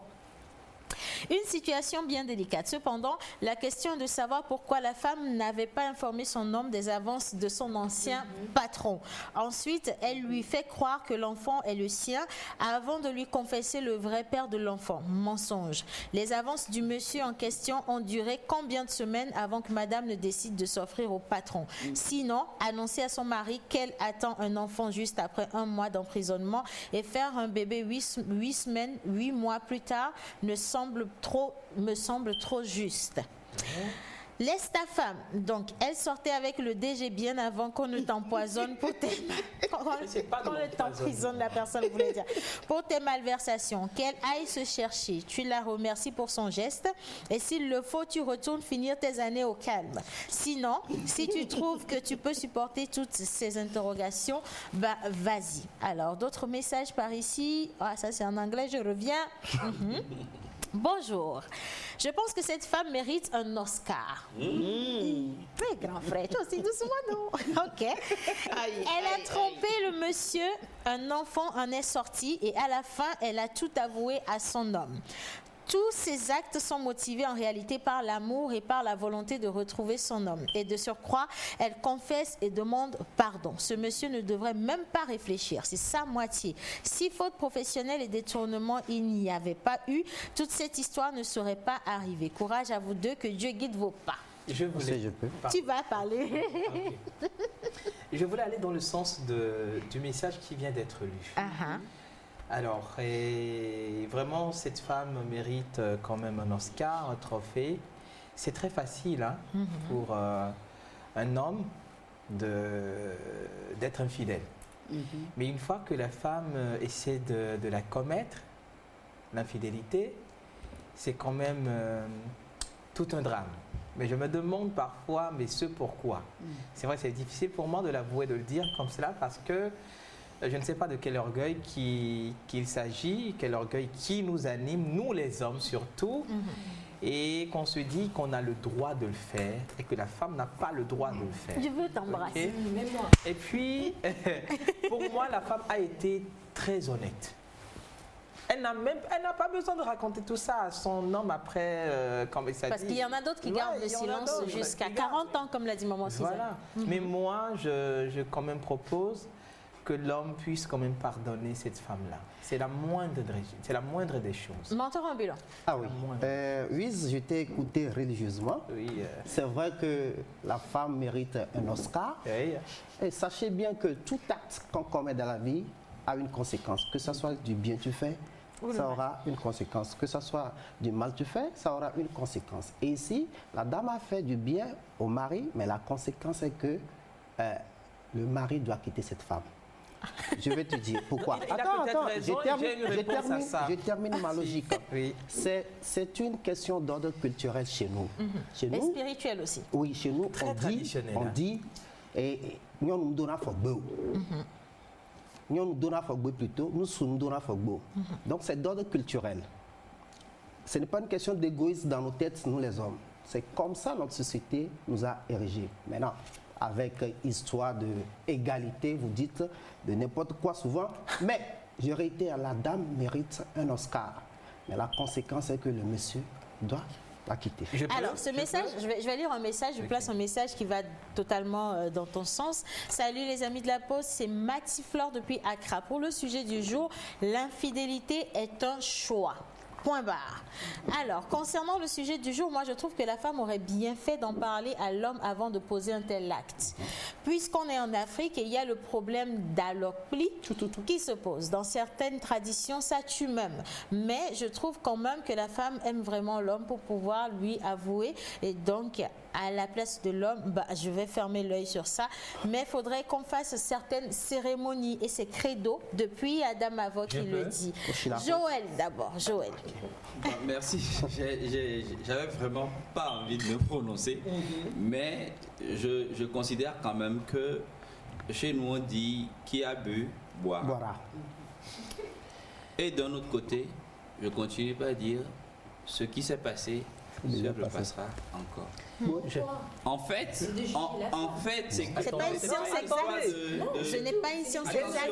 Une situation bien délicate. Cependant, la question est de savoir pourquoi la femme n'avait pas informé son homme des avances de son ancien patron. Ensuite, elle lui fait croire que l'enfant est le sien avant de lui confesser le vrai père de l'enfant. Mensonge. Les avances du monsieur en question ont duré combien de semaines avant que madame ne décide de s'offrir au patron? Sinon, annoncer à son mari qu'elle attend un enfant juste après 1 mois d'emprisonnement et faire un bébé 8 mois plus tard me semble trop juste. Laisse ta femme. Donc, elle sortait avec le DG bien avant qu'on ne t'empoisonne pour tes... qu'on ne t'emprisonne, la personne voulait dire. Pour tes malversations. Qu'elle aille se chercher. Tu la remercies pour son geste. Et s'il le faut, tu retournes finir tes années au calme. Sinon, si tu trouves que tu peux supporter toutes ces interrogations, bah, vas-y. Alors, d'autres messages par ici. Ah, ça c'est en anglais, je reviens. Bonjour. Je pense que cette femme mérite un Oscar. Oui, grand frère, toi aussi doucement, non? Ok. Elle a trompé le monsieur, un enfant en est sorti et à la fin, elle a tout avoué à son homme. Tous ces actes sont motivés en réalité par l'amour et par la volonté de retrouver son homme. Et de surcroît, elle confesse et demande pardon. Ce monsieur ne devrait même pas réfléchir. C'est sa moitié. Si faute professionnelle et détournement il n'y avait pas eu, toute cette histoire ne serait pas arrivée. Courage à vous deux, que Dieu guide vos pas. Je peux. Tu vas parler. Okay. Je voulais aller dans le sens du message qui vient d'être lu. Alors, vraiment, cette femme mérite quand même un Oscar, un trophée. C'est très facile pour un homme d'être infidèle. Mais une fois que la femme essaie de la commettre, l'infidélité, c'est quand même tout un drame. Mais je me demande parfois, mais ce pourquoi. C'est vrai, c'est difficile pour moi de l'avouer, de le dire comme cela, parce que je ne sais pas de quel orgueil qu'il s'agit, quel orgueil qui nous anime, nous les hommes surtout, et qu'on se dit qu'on a le droit de le faire et que la femme n'a pas le droit de le faire. Je veux t'embrasser, Okay. moi. Et puis, pour moi, la femme a été très honnête. Elle n'a pas besoin de raconter tout ça à son homme après, comme ça dit. Parce qu'il y en a d'autres qui gardent le silence jusqu'à 40 ans, comme l'a dit maman Suzanne. Voilà. Mais moi, je quand même propose que l'homme puisse quand même pardonner cette femme-là. C'est la moindre des choses. Menteur ambulant. Ah oui. Oui, je t'ai écouté religieusement. Oui. C'est vrai que la femme mérite un Oscar. Oui. Et sachez bien que tout acte qu'on commet dans la vie a une conséquence. Que ce soit du bien tu fais, ça aura une conséquence. Que ce soit du mal tu fais, ça aura une conséquence. Et ici, la dame a fait du bien au mari, mais la conséquence est que le mari doit quitter cette femme. Je vais te dire pourquoi. Attends, je termine ma logique. Oui. C'est une question d'ordre culturel chez nous. Chez Et nous, spirituel aussi. oui, chez nous, Très traditionnel, on dit, et nous nous donnons fogbo. Nous nous donnons fogbo plutôt, nous nous donnons fogbo. Donc c'est d'ordre culturel. Ce n'est pas une question d'égoïsme dans nos têtes, nous les hommes. C'est comme ça notre société nous a érigés. Maintenant, avec histoire d'égalité, vous dites de n'importe quoi souvent, mais je réitère, la dame mérite un Oscar. Mais la conséquence est que le monsieur doit la quitter. Alors, ce message, je vais lire un message, je place un message qui va totalement dans ton sens. Salut les amis de la pause, c'est Mathiflore depuis Accra. Pour le sujet du jour, l'infidélité est un choix. Point barre. Alors, concernant le sujet du jour, moi je trouve que la femme aurait bien fait d'en parler à l'homme avant de poser un tel acte. Puisqu'on est en Afrique et il y a le problème d'aloplie qui se pose. Dans certaines traditions, ça tue même. Mais je trouve quand même que la femme aime vraiment l'homme pour pouvoir lui avouer. Et donc, à la place de l'homme, je vais fermer l'œil sur ça. Mais il faudrait qu'on fasse certaines cérémonies et c'est credo depuis Adam Avo qui le dit. Joël d'abord, Joël. Merci. J'avais vraiment pas envie de me prononcer, mais je considère quand même que chez nous on dit qui a bu boira. Et d'un autre côté, je continue pas à dire ce qui s'est passé se passera encore. En fait, c'est pas une science exacte. Je n'ai pas une science exacte.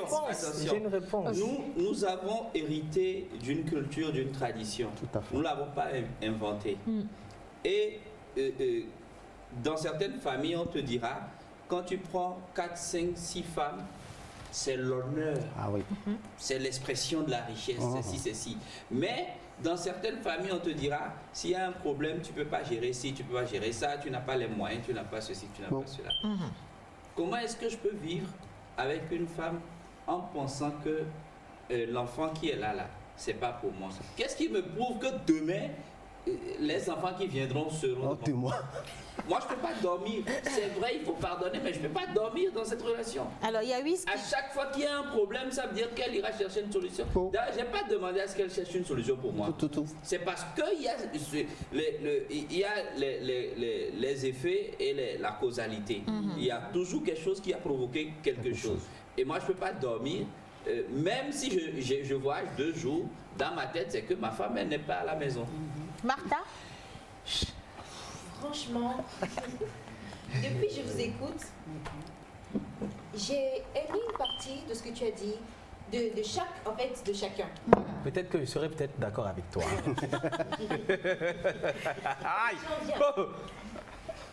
J'ai une réponse. Nous avons hérité d'une culture, d'une tradition. Nous ne l'avons pas inventée. Et dans certaines familles, on te dira, quand tu prends 4, 5, 6 femmes, c'est l'honneur. Ah oui. C'est l'expression de la richesse, ceci. Mais dans certaines familles, on te dira, s'il y a un problème, tu ne peux pas gérer ci, tu ne peux pas gérer ça, tu n'as pas les moyens, tu n'as pas ceci, tu n'as pas cela. Comment est-ce que je peux vivre avec une femme en pensant que l'enfant qui est là, c'est pas pour moi? Qu'est-ce qui me prouve que demain, les enfants qui viendront seront... Moi, je ne peux pas dormir. C'est vrai, il faut pardonner, mais je ne peux pas dormir dans cette relation. Alors, il y a À chaque fois qu'il y a un problème, ça veut dire qu'elle ira chercher une solution. D'ailleurs, je n'ai pas demandé à ce qu'elle cherche une solution pour moi. C'est parce qu'il y a, les effets et la causalité. Il y a toujours quelque chose qui a provoqué quelque chose. Et moi, je ne peux pas dormir. Même si je voyage 2 jours, dans ma tête, c'est que ma femme, elle n'est pas à la maison. Martha? Franchement, depuis que je vous écoute, j'ai aimé une partie de ce que tu as dit, de chaque, en fait, de chacun. Peut-être que je serais peut-être d'accord avec toi. Aïe. J'en viens. Oh.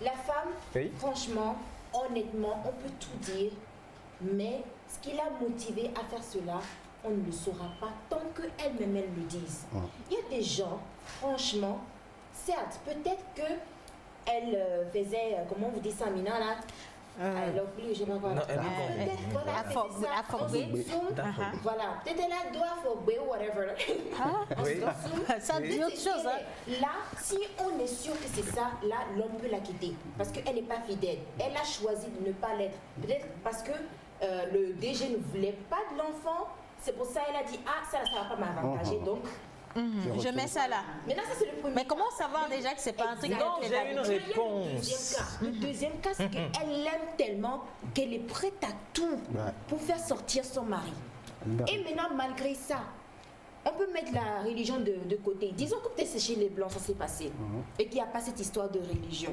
La femme, Oui. franchement, honnêtement, on peut tout dire, mais ce qui l'a motivée à faire cela, on ne le saura pas tant qu'elle-même elle le dise. Il y a des gens, franchement, certes, peut-être que elle faisait, comment vous dites ça, Mina, là elle a oublié, je sais pas quoi. Non, elle Peut-être, voilà, elle faisait ça en Zoom. Voilà, peut-être elle a droit à ou whatever. En Oui. Zoom. Ça dit autre chose, hein. Là, si on est sûr que c'est ça, là, l'homme peut la quitter. Parce qu'elle n'est pas fidèle. Elle a choisi de ne pas l'être. Peut-être parce que le DG ne voulait pas de l'enfant. C'est pour ça qu'elle a dit, ah, ça ne va pas m'avantager. Donc, Je mets ça là. maintenant, ça, c'est le premier Mais cas. comment savoir déjà que c'est pas un truc Exactement. qu'elle fait j'ai une d'habitude? réponse. Le deuxième cas, c'est qu'elle l'aime tellement qu'elle est prête à tout pour faire sortir son mari. Et maintenant, malgré ça, on peut mettre la religion de côté. Disons que peut-être c'est chez les Blancs, ça s'est passé. Et qu'il n'y a pas cette histoire de religion.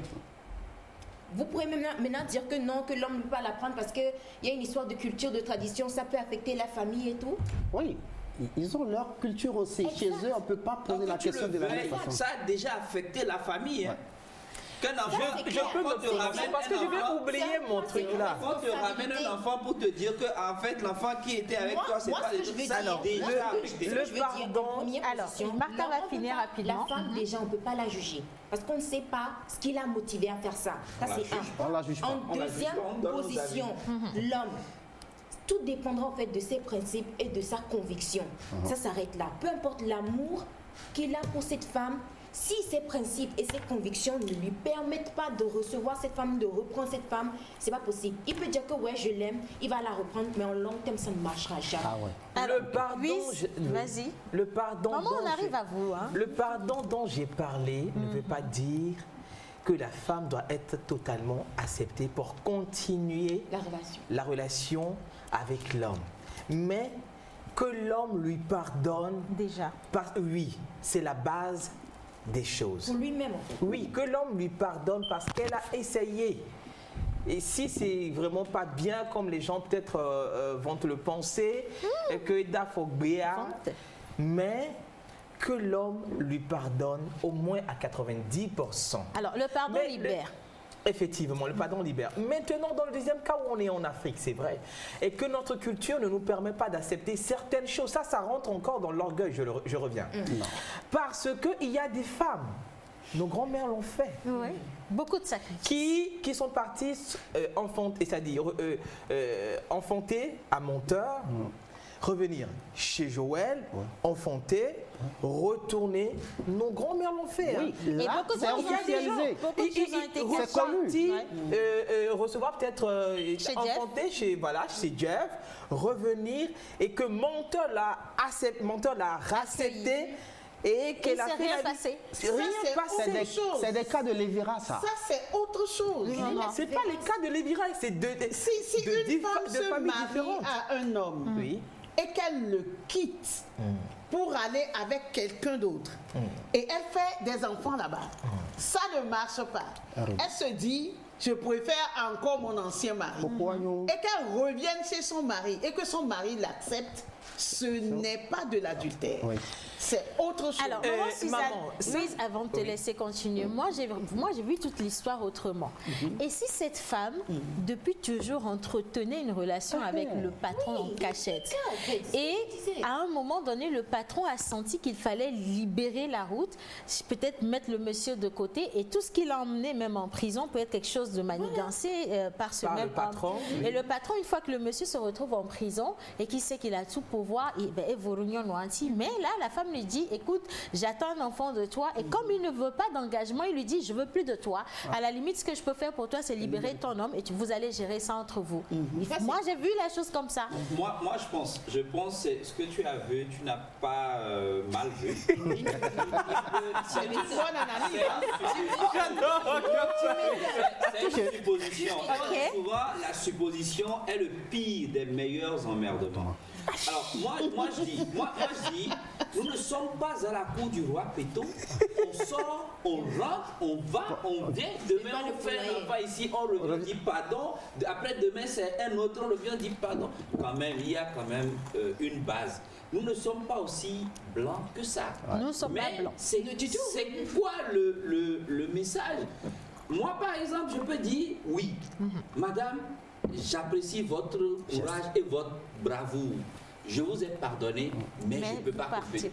Vous pourrez maintenant dire que non, que l'homme ne peut pas l'apprendre parce qu'il y a une histoire de culture, de tradition, ça peut affecter la famille et tout. Oui, ils ont leur culture aussi. Exact. Chez eux, on ne peut pas poser la question de la même façon. Ça a déjà affecté la famille. Hein. Qu'un enfant, c'est Je peux quand me te ramène parce que je un vais enfant, oublier mon truc là. quand te ramène un enfant pour te dire que en fait l'enfant qui était avec toi c'est Moi, pas ce que je veux ça dire, déjà affecté. ce que je veux dire, en première Alors, position, Martha non, va on peut finir pas- rapidement. La femme, déjà, on ne peut pas la juger. Parce qu'on ne sait pas ce qui l'a motivée à faire ça. Ça, c'est un. On la juge pas. En deuxième on donne nos position, l'homme. Tout dépendra en fait de ses principes et de sa conviction. Ça s'arrête là. Peu importe l'amour qu'il a pour cette femme, si ses principes et ses convictions ne lui permettent pas de recevoir cette femme, de reprendre cette femme, c'est pas possible. Il peut dire que ouais, je l'aime, il va la reprendre, mais en long terme, ça ne marchera jamais. Ah ouais. Alors, Le pardon, Louise, vas-y. Le pardon. Comment on dont arrive j'ai- à vous, hein? Le pardon dont j'ai parlé ne veut pas dire que la femme doit être totalement acceptée pour continuer La relation. la relation avec l'homme. Mais que l'homme lui pardonne, Déjà. oui, c'est la base des choses. Pour lui-même, en fait. Oui, que l'homme lui pardonne parce qu'elle a essayé. Et si c'est vraiment pas bien comme les gens peut-être vont te le penser, et que Ida faut béa, mais que l'homme lui pardonne au moins à 90%. Alors, le pardon Mais libère. Effectivement, le pardon libère. Maintenant, dans le deuxième cas où on est en Afrique, c'est vrai, et que notre culture ne nous permet pas d'accepter certaines choses, ça rentre encore dans l'orgueil, je reviens. Parce qu'il y a des femmes, nos grands-mères l'ont fait, Oui. Beaucoup de sacrifices. qui sont parties enfanter, c'est-à-dire enfanter à Monteur, revenir chez Joël, enfanter, retourner. Nos grands-mères l'ont fait. Oui, hein. là, beaucoup de c'est gens, il y a des officialisé. gens, beaucoup de choses ont été C'est connu. Recevoir peut-être Chez enfanter chez Jeff, revenir et que Monteur l'a accepté et qu'elle a s'est fait rien la vie- passé. C'est rien c'est passé. autre chose. C'est des cas de Lévira, ça. Ça, c'est autre chose. C'est pas les cas de Lévira, c'est Si une femme se familles marie différentes. à un homme Oui. et qu'elle le quitte pour aller avec quelqu'un d'autre et elle fait des enfants là-bas, ça ne marche pas. Elle se dit, je préfère encore mon ancien mari. Pourquoi non? Et qu'elle revienne chez son mari et que son mari l'accepte, ce n'est pas de l'adultère. Oui. C'est autre chose. Alors, maman Suzanne, maman, ça- Louise, avant de te laisser continuer, moi j'ai vu toute l'histoire autrement. Et si cette femme, depuis toujours, entretenait une relation avec le patron en cachette, et à un moment donné, le patron a senti qu'il fallait libérer la route, peut-être mettre le monsieur de côté, et tout ce qu'il a emmené, même en prison, peut être quelque chose de manigancé par ce Par même le patron, homme. oui. Et le patron, une fois que le monsieur se retrouve en prison et qu'il sait qu'il a tout pouvoir, mais là, la femme lui dit, écoute, j'attends un enfant de toi, et comme il ne veut pas d'engagement, il lui dit, je veux plus de toi. À la limite, ce que je peux faire pour toi, c'est libérer ton homme, et vous allez gérer ça entre vous. Moi, j'ai vu la chose comme ça. Moi, je pense que ce que tu as vu, tu n'as pas mal vu. C'est une bonne analyse. C'est une supposition. Ok. Souvent, la supposition est le pire des meilleurs emmerdements. Alors, moi je dis, nous ne sommes pas à la cour du roi Péto, on sort on rentre, on va, on vient, demain on fait un enfant ici, on revient, on dit pardon, après demain c'est un autre, on revient, on dit pardon. Quand même, il y a quand même une base. Nous ne sommes pas aussi blancs que ça. Nous ne sommes pas blancs. C'est quoi le message? Moi, par exemple, je peux dire, oui, madame, j'apprécie votre courage et votre bravoure. Je vous ai pardonné, mais je ne peux pas partir.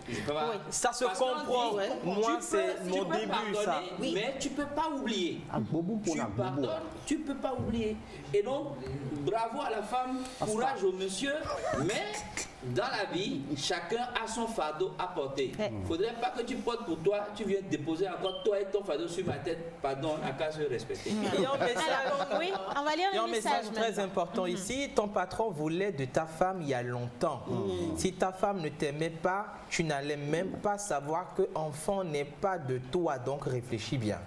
Ça se comprend. Moi, c'est mon début, ça. Mais tu ne peux pas oublier. Tu pardonnes, tu ne peux pas oublier. Et donc, bravo à la femme, courage au monsieur, mais dans la vie, chacun a son fardeau à porter. Il ne faudrait pas que tu portes pour toi, tu viens déposer encore toi et ton fardeau sur ma tête. Pardon, on n'a qu'à se respecter. Il y a un message, oui, on va lire il y a un message très important ici. Ton patron voulait de ta femme il y a longtemps. Si ta femme ne t'aimait pas, tu n'allais même pas savoir que enfant n'est pas de toi. Donc réfléchis bien.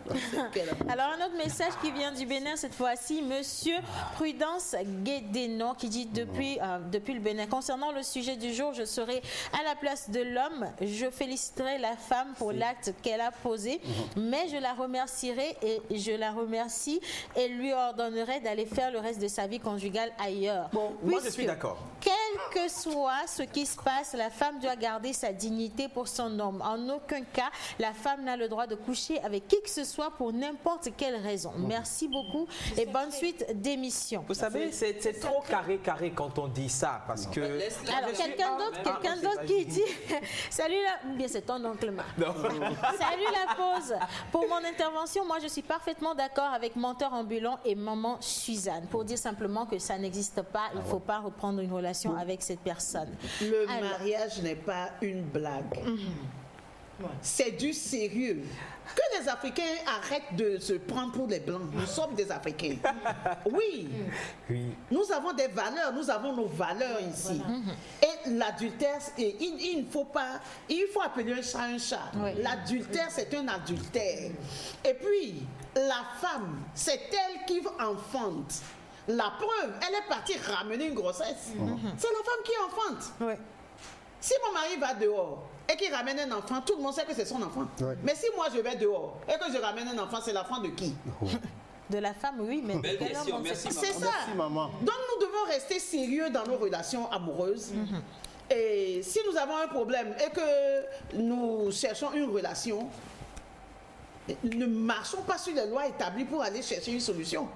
Alors un autre message qui vient du Bénin cette fois-ci, Monsieur Prudence Guédénon qui dit depuis le Bénin, concernant le sujet du jour, je serai à la place de l'homme, je féliciterai la femme pour l'acte qu'elle a posé, mais je la remercierai et je la remercie et lui ordonnerai d'aller faire le reste de sa vie conjugale ailleurs. Bon, moi je suis d'accord. Quel que soit ce qui se passe, la femme doit garder sa dignité pour son homme. En aucun cas, la femme n'a le droit de coucher avec qui que ce soit pour n'importe quelle raison. Merci beaucoup et bonne suite d'émission. Vous savez, c'est trop carré quand on dit ça parce que... Alors, quelqu'un d'autre qui dit salut bien c'est ton oncle Ma. Salut la pause. Pour mon intervention, moi je suis parfaitement d'accord avec Menteur Ambulant et maman Suzanne pour dire simplement que ça n'existe pas, il ne faut pas reprendre une relation avec cette personne. Le mariage n'est pas une blague. C'est du sérieux. Que les Africains arrêtent de se prendre pour les Blancs. Nous sommes des Africains. Oui. Nous avons des valeurs, nous avons nos valeurs ici. Et l'adultère, il faut appeler un chat un chat. L'adultère, c'est un adultère. Et puis, la femme, c'est elle qui enfante. La preuve, elle est partie ramener une grossesse. C'est la femme qui enfante. Si mon mari va dehors et qu'il ramène un enfant, tout le monde sait que c'est son enfant. Mais si moi je vais dehors et que je ramène un enfant, c'est l'enfant de qui? De la femme, oui, mais... Belle question, merci maman. C'est ça. Merci, maman. Donc nous devons rester sérieux dans nos relations amoureuses. Et si nous avons un problème et que nous cherchons une relation, ne marchons pas sur les lois établies pour aller chercher une solution.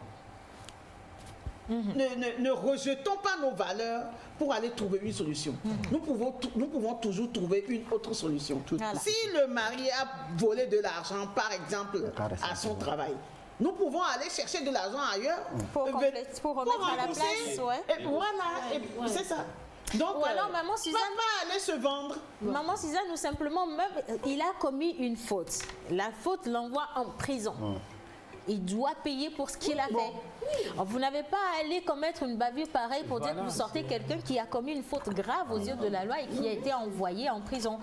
Ne rejetons pas nos valeurs pour aller trouver une solution. Nous pouvons toujours trouver une autre solution. Si le mari a volé de l'argent, par exemple, à son travail, nous pouvons aller chercher de l'argent ailleurs pour remettre à la place. Et voilà, c'est ça. Donc, ou alors, maman Suzanne va aller se vendre. Maman Suzanne, ou simplement, même, il a commis une faute. La faute l'envoie en prison. Il doit payer pour ce qu'il a fait. Vous n'avez pas à aller commettre une bavure pareille pour dire que vous sortez quelqu'un qui a commis une faute grave aux yeux de la loi et qui a été envoyé en prison.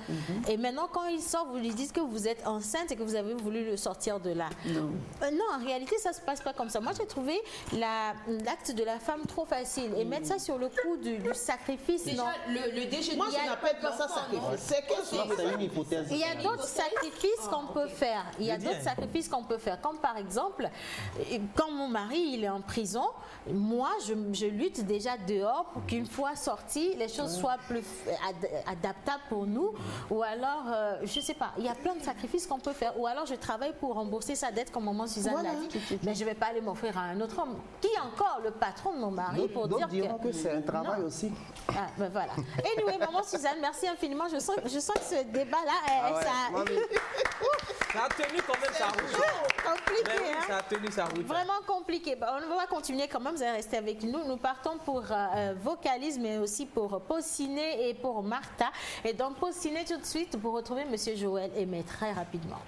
Et maintenant, quand il sort, vous lui dites que vous êtes enceinte et que vous avez voulu le sortir de là. Non, en réalité, ça ne se passe pas comme ça. Moi, j'ai trouvé l'acte de la femme trop facile. Et mettre ça sur le coup du sacrifice, déjà, non. Le déjeuner. Moi, je n'appelle pas ça sacrifice. C'est une hypothèse. Il y a d'autres sacrifices qu'on peut faire. Il y a d'autres sacrifices qu'on peut faire. Comme par exemple, quand mon mari il est en prison, moi je lutte déjà dehors pour qu'une fois sorti, les choses soient plus adaptables pour nous. Ou alors, je sais pas, il y a plein de sacrifices qu'on peut faire. Ou alors je travaille pour rembourser sa dette, comme maman Suzanne l'a dit. Mais je ne vais pas aller m'offrir à un autre homme. Qui est encore le patron de mon mari pour dire que c'est un travail aussi. Ah, ben voilà. Anyway, maman Suzanne, merci infiniment. Je sens que ce débat-là, ça a tenu quand même sa route. Compliqué, oui, ça a tenu sa route. Vraiment compliqué. Ben, on va continuer quand même, vous allez rester avec nous. Nous partons pour Vocalise, mais aussi pour Pause Ciné et pour Martha. Et donc, Pause Ciné tout de suite pour retrouver Monsieur Joël Aimé très rapidement.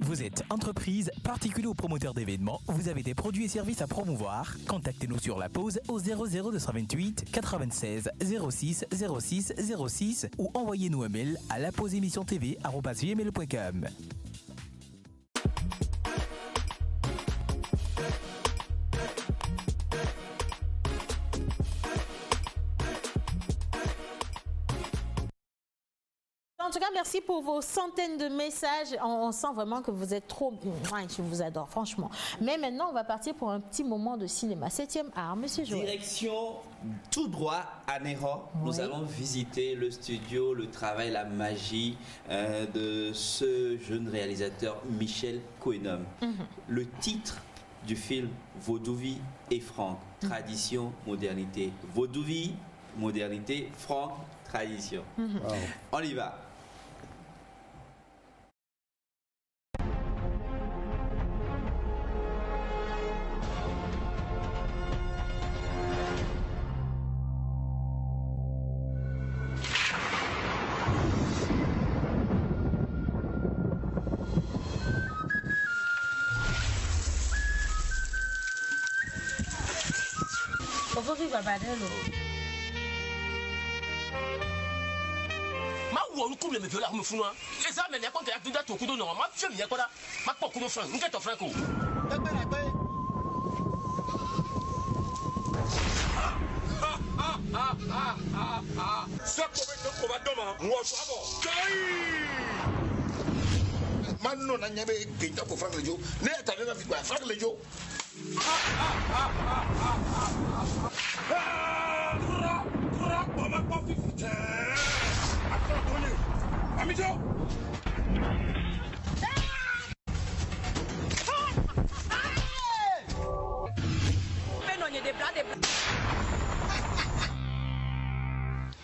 Vous êtes entreprise, particulier ou promoteur d'événements, vous avez des produits et services à promouvoir. Contactez-nous sur la pause au 00228 96 06 06 06 ou envoyez-nous un mail à lapauseémissiontv@gmail.com. En tout cas, merci pour vos centaines de messages. On sent vraiment que vous êtes trop... Ouais, je vous adore, franchement. Mais maintenant, on va partir pour un petit moment de cinéma. 7e art, monsieur Joël. Direction tout droit à Nero. Nous allons visiter le studio, le travail, la magie de ce jeune réalisateur Michel Cohenhomme. Le titre du film, Vaudouvi et Franck, tradition, modernité. Vaudouvi, modernité, Franck, tradition. On y va. Ma wo ku me viola mu funu a eza me ne konta yakunda to kudo no ma fie me yakoda ma pọ kudo frank nke to franco egbe na egbe se ko be to ko ba do ma wo so abo kai man no na nyabe ke to ko frank lejo ne ta na fi ba frank lejo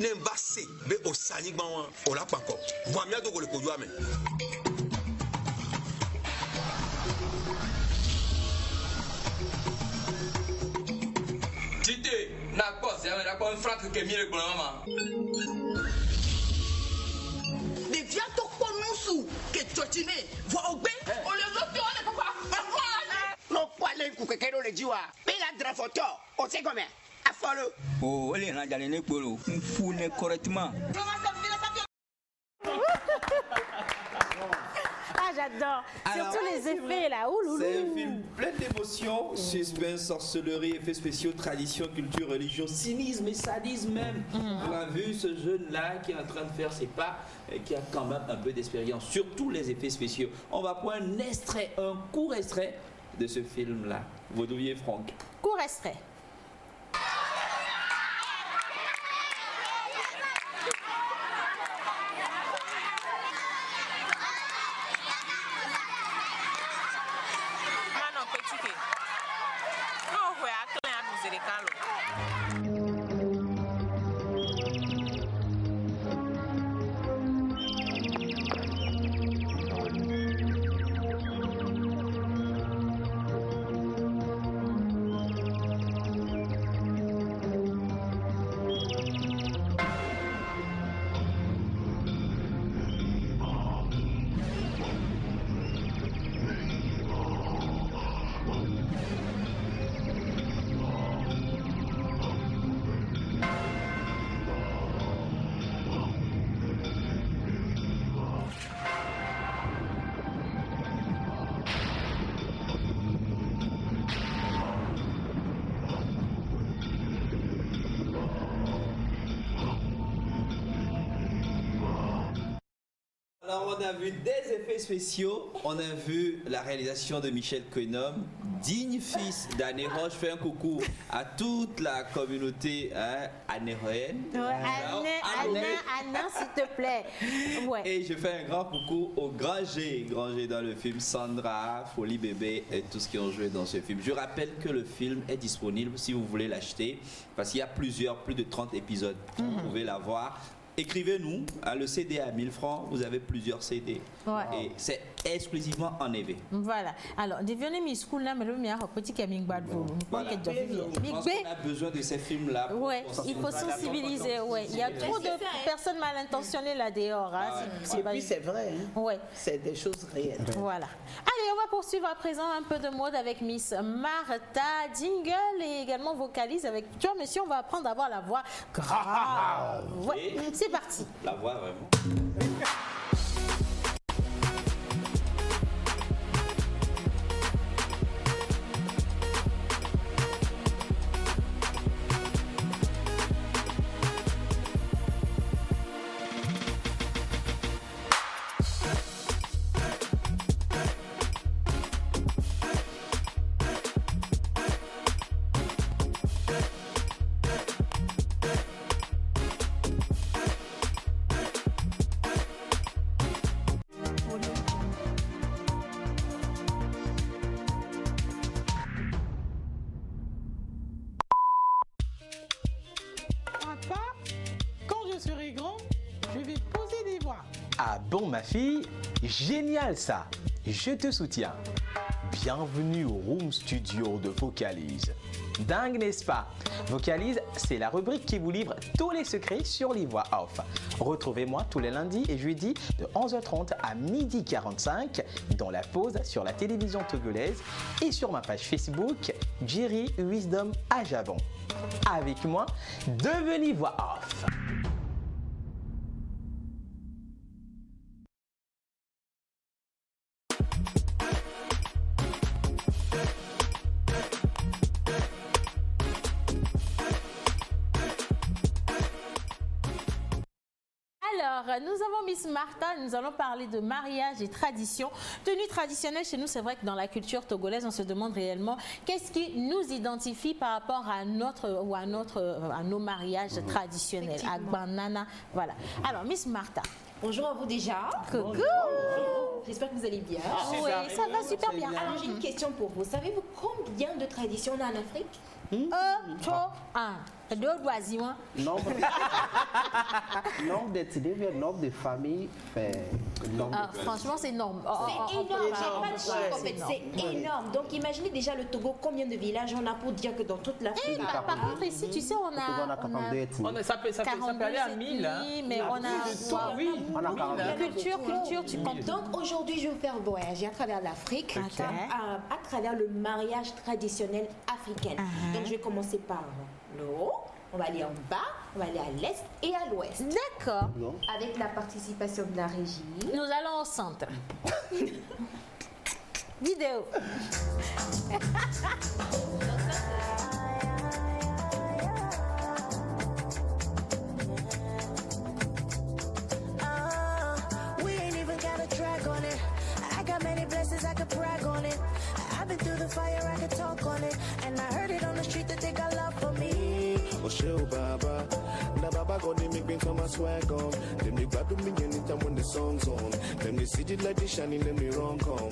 ne ba se be o sani gba wọn o la papọ̀ wọn àmì àdókò lè kojú àmì. Tite na gbọ́ sí ẹ̀rọ ìdápọ̀ ń frank kèmí rẹ̀ gbọ́n mọ́. Devia to konusu ke chochine vo ogbe o le lo ti o le papa no kwale ku kekere le jiwa be la drafoto o se come a follow o le ran jale ne poro fu ne correctement. Ah, j'adore. Surtout les effets là. C'est un film plein d'émotions, suspense, sorcellerie, effets spéciaux, tradition, culture, religion, cynisme et sadisme même. On a vu ce jeune-là qui est en train de faire ses pas, et qui a quand même un peu d'expérience, surtout les effets spéciaux. On va prendre un court extrait de ce film-là. Vaudouvi et Franck. Court extrait. Alors on a vu des effets spéciaux, on a vu la réalisation de Michel Cohenhomme, digne fils d'Anéro. Je fais un coucou à toute la communauté anéroenne. Anna, s'il te plaît. Ouais. Et je fais un grand coucou au grand G dans le film, Sandra, Folie Bébé et tout ce qui ont joué dans ce film. Je rappelle que le film est disponible si vous voulez l'acheter, parce qu'il y a plus de 30 épisodes. Vous pouvez l'avoir écrivez-nous à le CD à 1000 francs. Vous avez plusieurs CD. Ouais. Et c'est exclusivement en EV. Voilà. Alors, devenez mi school là, mais le mien, petit Camille Badvo. Voilà. Je pense qu'on a besoin de ces films-là. Ouais, il faut sensibiliser. Ouais. Il y a trop de personnes mal intentionnées là dehors. Hein. Et puis c'est vrai. Hein. Ouais. C'est des choses réelles. Voilà. Allez, on va poursuivre à présent un peu de mode avec Miss Martha Jingle et également vocalise avec. Tu vois, monsieur, on va apprendre à avoir la voix grave. Ouais, c'est parti. La voix vraiment. Ah bon ma fille, génial ça, je te soutiens. Bienvenue au Room Studio de Vocalise. Dingue n'est-ce pas? Vocalise, c'est la rubrique qui vous livre tous les secrets sur les voix off. Retrouvez-moi tous les lundis et jeudis de 11h30 à 12h45 dans la pause sur la télévision togolaise et sur ma page Facebook Jerry Wisdom à Javon. Avec moi, devenez voix off. Alors, nous avons Miss Martha, nous allons parler de mariage et tradition. Tenue traditionnelle chez nous, c'est vrai que dans la culture togolaise, on se demande réellement qu'est-ce qui nous identifie par rapport à nos mariages traditionnels, à Banana. Voilà. Alors, Miss Martha. Bonjour à vous déjà. Coucou. J'espère que vous allez bien. Oui, ça va super bien. Alors, j'ai une question pour vous. Savez-vous combien de traditions on a en Afrique? Nombre d'ethnies, nombre de familles, franchement, c'est énorme. C'est énorme. J'ai pas de chiffre, en fait. C'est énorme. Donc, imaginez déjà le Togo, combien de villages on a pour dire que dans toute l'Afrique. Par contre, ici, tu sais, on a ça peut aller à 1000. Mais on a culture, tu comptes. Donc, aujourd'hui, je vais vous faire voyager à travers l'Afrique, à travers le mariage traditionnel africain. Donc, je vais commencer par le haut. On va aller en bas, on va aller à l'est et à l'ouest. D'accord. Avec la participation de la régie. Nous allons au centre. Vidéo. We ain't even got a track on it. I got many blessings, I could brag on it. I've been through the fire, I could talk on it. And I heard it on the street that they got love for me. Oh, show Baba. Now Baba got the make me come and swag on. Them they grab me anytime when the song's on. Them they see the light they shining, them they wrong come.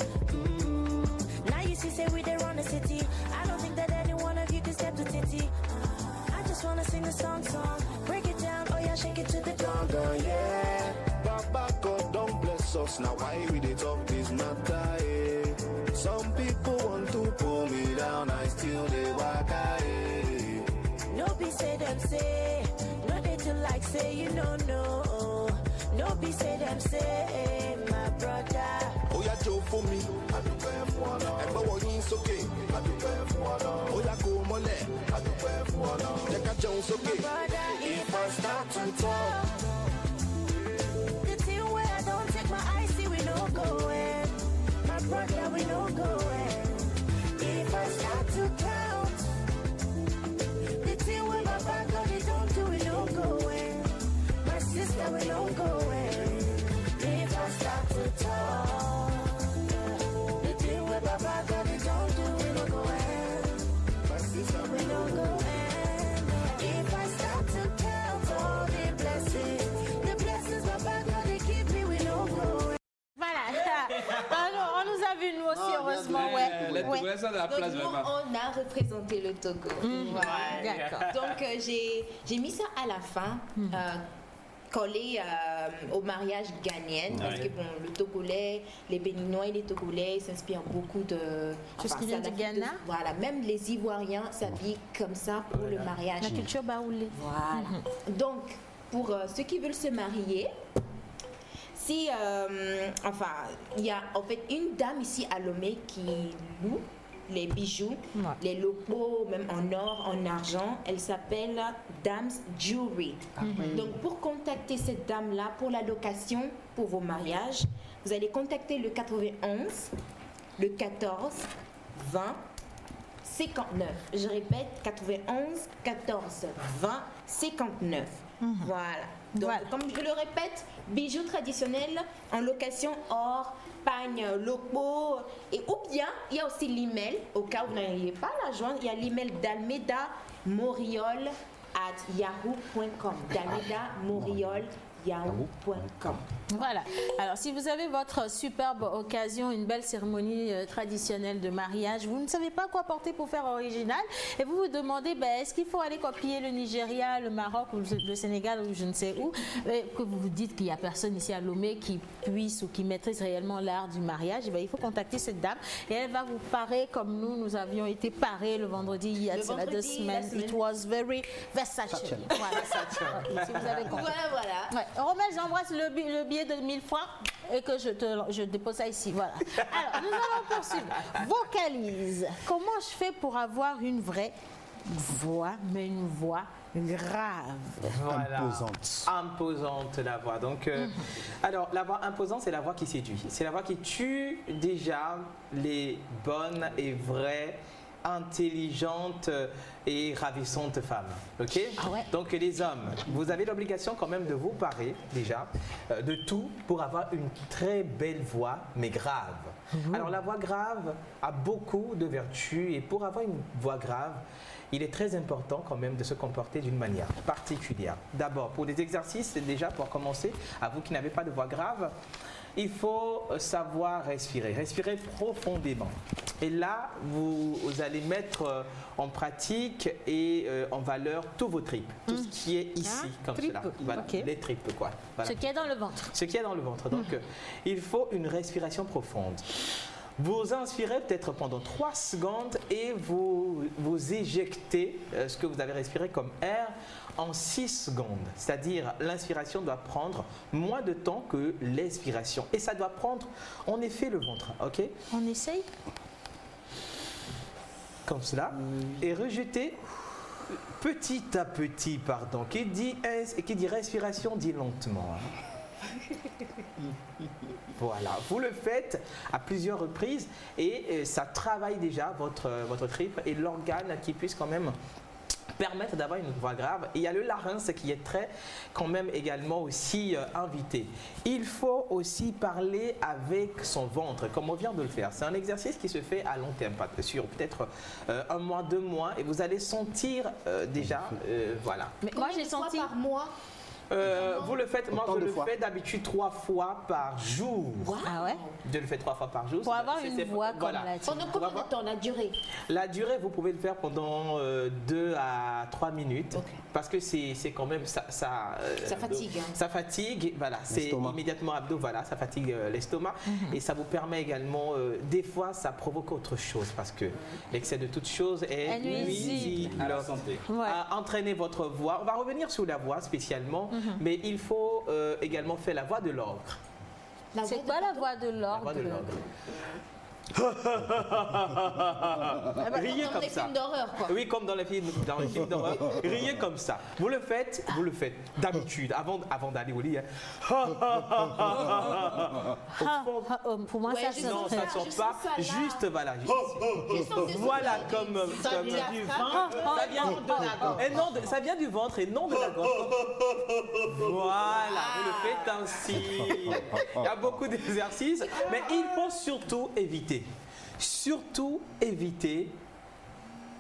Now you see, say we there on the city. I don't think that any one of you can step to titty. I just wanna sing the song. Break it down, oh yeah, shake it to the dawn, yeah. Baba God don't bless us. Now why we they talk this matter, eh? Some people want to pull me down, I still they walk, eh? No be say them say, no they to like say you know no. No be say them say, my brother. Oh yeah, Joe for me. I do pay for now. And but what is okay? I do pay for now. Oh yeah, go mole. I do pay for now. Take a Jones okay. Brother, if I start to talk, the thing where I don't take my eyes, see we no going. My brother, we no going. If I start to count, the thing where my back on it don't do it no going. My sister, we no going. If I start to talk, the thing where my back on it don't do it no going. My sister, we no going. If I start to count all the blessings my back on it keep me, we no going. Voilà, on nous a vu nous aussi, heureusement. Les Togolais sont de la place, Donc, vraiment. on a représenté le Togo. Voilà. D'accord. Donc, j'ai mis ça à la fin. collé au mariage ghanéen, parce que bon, le Togolais, les Béninois et les Togolais s'inspirent beaucoup de... Tout ce qui vient du Ghana. Voilà, même les Ivoiriens s'habillent comme ça pour le mariage. La culture baoulée. Voilà. Donc, pour ceux qui veulent se marier, si, il y a en fait une dame ici à Lomé qui loue les bijoux, les locaux, même en or, en argent. Elle s'appelle Dame's Jewelry. Donc, pour contacter cette dame-là pour la location, pour vos mariages, vous allez contacter le 91, le 14, 20, 59. Je répète, 91, 14, 20, 59. Voilà. Donc, comme je le répète, bijoux traditionnels en location or, pagne locaux, et ou bien il y a aussi l'email, au cas où vous n'arrivez pas à la joindre, il y a l'email dalmeda@yahoo.com. dalmeda@yahoo.com. Voilà. Alors, si vous avez votre superbe occasion, une belle cérémonie traditionnelle de mariage, vous ne savez pas quoi porter pour faire original, et vous vous demandez, est-ce qu'il faut aller copier le Nigeria, le Maroc ou le Sénégal ou je ne sais où, que vous vous dites qu'il n'y a personne ici à Lomé qui puisse ou qui maîtrise réellement l'art du mariage, il faut contacter cette dame et elle va vous parer comme nous avions été parés le vendredi il y a 2 semaines. It was very Versace. Voilà. Si vous avez compris. Voilà. Ouais. Romel, j'embrasse le billet de 1000 francs et que je dépose ça ici. Voilà. Alors, nous allons poursuivre. Vocalise. Comment je fais pour avoir une vraie voix, mais une voix grave? Voilà. Imposante la voix. Donc, alors, la voix imposante, c'est la voix qui séduit. C'est la voix qui tue déjà les bonnes et vraies, intelligentes et ravissantes femmes. Ok? Donc les hommes, vous avez l'obligation quand même de vous parer déjà de tout pour avoir une très belle voix, mais grave. Alors la voix grave a beaucoup de vertus, et pour avoir une voix grave, il est très important quand même de se comporter d'une manière particulière. D'abord, pour les exercices, déjà pour commencer, à vous qui n'avez pas de voix grave, il faut savoir respirer profondément. Et là, vous allez mettre en pratique et en valeur tous vos tripes. Tout ce qui est ici, comme cela. Voilà, les tripes, quoi. Voilà. Ce qui est dans le ventre. Ce qui est dans le ventre. Donc, il faut une respiration profonde. Vous inspirez peut-être pendant 3 secondes et vous éjectez ce que vous avez respiré comme air en 6 secondes. C'est-à-dire, l'inspiration doit prendre moins de temps que l'expiration. Et ça doit prendre, en effet, le ventre. Ok? On essaye? Comme cela. Et rejeter petit à petit, pardon. Qui dit respiration, dit lentement. Voilà, vous le faites à plusieurs reprises et ça travaille déjà votre tripe et l'organe qui puisse quand même permettre d'avoir une voix grave. Et il y a le larynx qui est très quand même également aussi invité. Il faut aussi parler avec son ventre comme on vient de le faire. C'est un exercice qui se fait à long terme, pas sur peut-être 1 mois, 2 mois, et vous allez sentir déjà, voilà. Mais moi j'ai senti par mois. Vous le faites, moi je le fais d'habitude 3 fois par jour. Ah ouais? Je le fais 3 fois par jour. Pour avoir une voix comme la tienne. Pendant combien de temps la durée? La durée, vous pouvez le faire pendant 2 à 3 minutes. Parce que c'est quand même ça fatigue. Ça fatigue, voilà. C'est immédiatement abdos, voilà, ça fatigue l'estomac. Et ça vous permet également, des fois, ça provoque autre chose. Parce que l'excès de toute chose est nuisible. Alors, entraînez votre voix. On va revenir sur la voix spécialement. Mais il faut également faire la voix de l'ogre. C'est quoi la voix de l'ogre? La voix de l'ogre. Riez comme ça. Dans les films d'horreur, quoi. Oui, comme dans les films d'horreur. Riez comme ça. Vous le faites d'habitude, avant d'aller au lit. Pour moi, ça sort. Non, ça ne sort pas. Juste, voilà. Voilà, comme du ventre. Ça vient du ventre et non de la gorge. Voilà, vous le faites ainsi. Il y a beaucoup d'exercices, mais il faut surtout éviter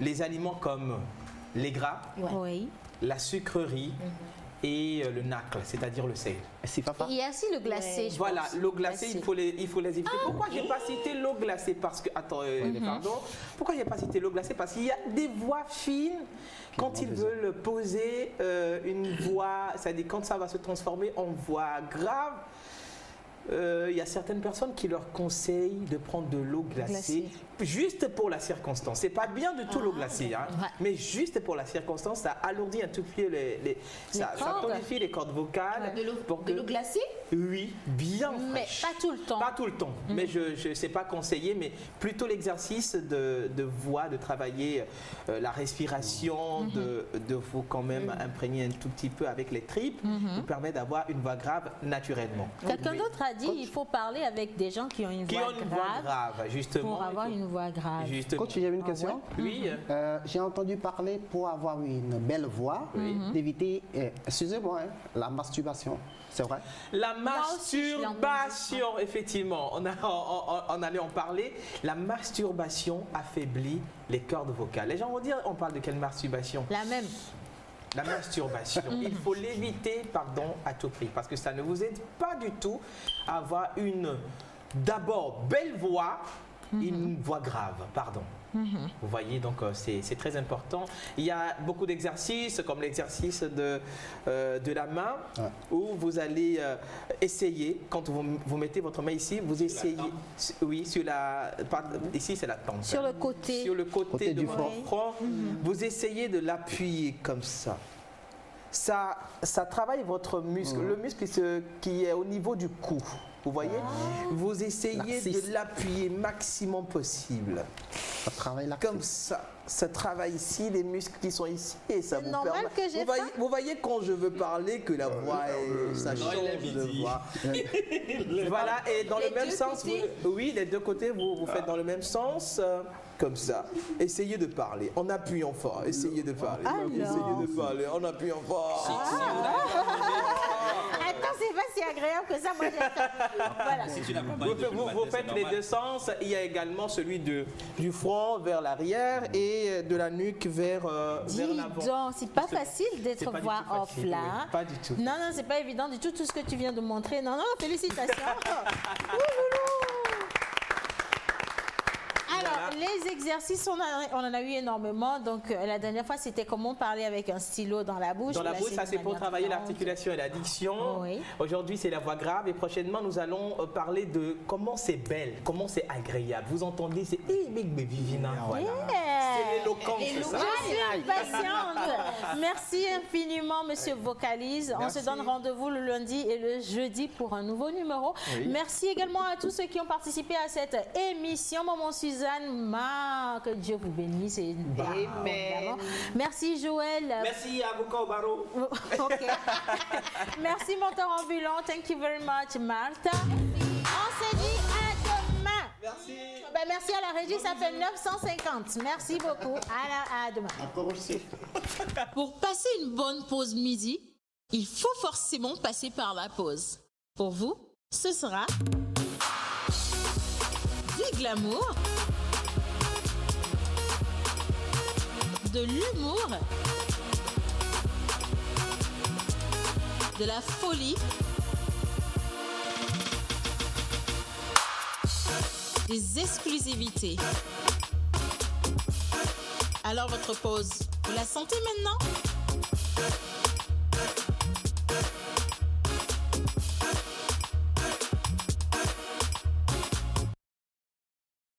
les aliments comme les gras, la sucrerie, et le nacle, c'est-à-dire le sel. Il y a aussi le glacé, je Voilà, pense. l'eau glacée, il faut les éviter. Pourquoi j'ai pas cité l'eau glacée? Parce que, attends, pardon. Pourquoi j'ai pas cité l'eau glacée? Parce qu'il y a des voix fines quand ils veulent poser une voix, c'est-à-dire quand ça va se transformer en voix grave. Il y a certaines personnes qui leur conseillent de prendre de l'eau glacée juste pour la circonstance. C'est pas bien du tout l'eau glacée, hein, mais juste pour la circonstance, ça alourdit un tout petit peu ça tonifie les cordes vocales. De l'eau glacée? Oui, bien mais fraîche. pas tout le temps. Pas tout le temps, mais je ne sais pas conseiller, mais plutôt l'exercice de voix, de travailler la respiration, de vous quand même imprégner un tout petit peu avec les tripes, vous permet d'avoir une voix grave naturellement. Quelqu'un d'autre a dit qu'il faut parler avec des gens qui ont une voix grave, justement. pour avoir une voix grave. Coach, il y a une question? Oui. J'ai entendu parler pour avoir une belle voix, d'éviter, excusez-moi, la masturbation. C'est vrai? La masturbation, effectivement, on allait en parler. La masturbation affaiblit les cordes vocales. Les gens vont dire, on parle de quelle masturbation? La même. La masturbation, il faut l'éviter, à tout prix, parce que ça ne vous aide pas du tout à avoir une, d'abord, belle voix, une voix grave, Vous voyez, donc c'est très important. Il y a beaucoup d'exercices, comme l'exercice de la main, où vous allez essayer, quand vous mettez votre main ici, vous essayez, ici c'est la tempe. Sur le côté. Sur le côté de votre front, vous essayez de l'appuyer comme ça. Ça travaille votre muscle, le muscle qui est au niveau du cou. Vous voyez, vous essayez de l'appuyer maximum possible. Ça travaille là. Comme ça. Ça travaille ici, les muscles qui sont ici, et ça vous normal permet. que j'ai Vous voyez quand je veux parler que la voix, ça change de voix. Voilà, et dans le même sens, oui, les deux côtés, vous faites dans le même sens. Comme ça, essayez de parler en appuyant fort. Essayez de parler. Essayez de parler en appuyant fort. Attends, c'est pas si agréable que ça. Moi, voilà. Vous faites les deux sens. Il y a également celui du front vers l'arrière et de la nuque vers l'avant. Donc, c'est pas facile d'être voix off là. Oui, pas du tout. Non, c'est pas évident du tout ce que tu viens de montrer. Non, félicitations. Alors, les exercices, on en a eu énormément. Donc, la dernière fois, c'était comment parler avec un stylo dans la bouche. Dans la bouche, ça c'est pour travailler l'articulation et la diction. Aujourd'hui, c'est la voix grave. Et prochainement, nous allons parler de comment c'est belle, comment c'est agréable. Vous entendez, c'est Vivina. Voilà. C'est l'éloquence, c'est ça. Je suis impatiente. Merci infiniment, monsieur Vocalise. On se donne rendez-vous le lundi et le jeudi pour un nouveau numéro. Merci également à tous ceux qui ont participé à cette émission. Maman Suzanne, que Dieu vous bénisse. Amen. Merci Joël. Merci avocat Barreau. Okay. Merci monteur ambulant. Thank you very much Martha. On se dit à demain. Merci. Merci à la régie, ça fait 950. Merci beaucoup. À demain. Pour passer une bonne pause midi, il faut forcément passer par la pause. Pour vous, ce sera du glamour, de l'humour, de la folie, des exclusivités. Alors votre pause, vous la sentez maintenant ?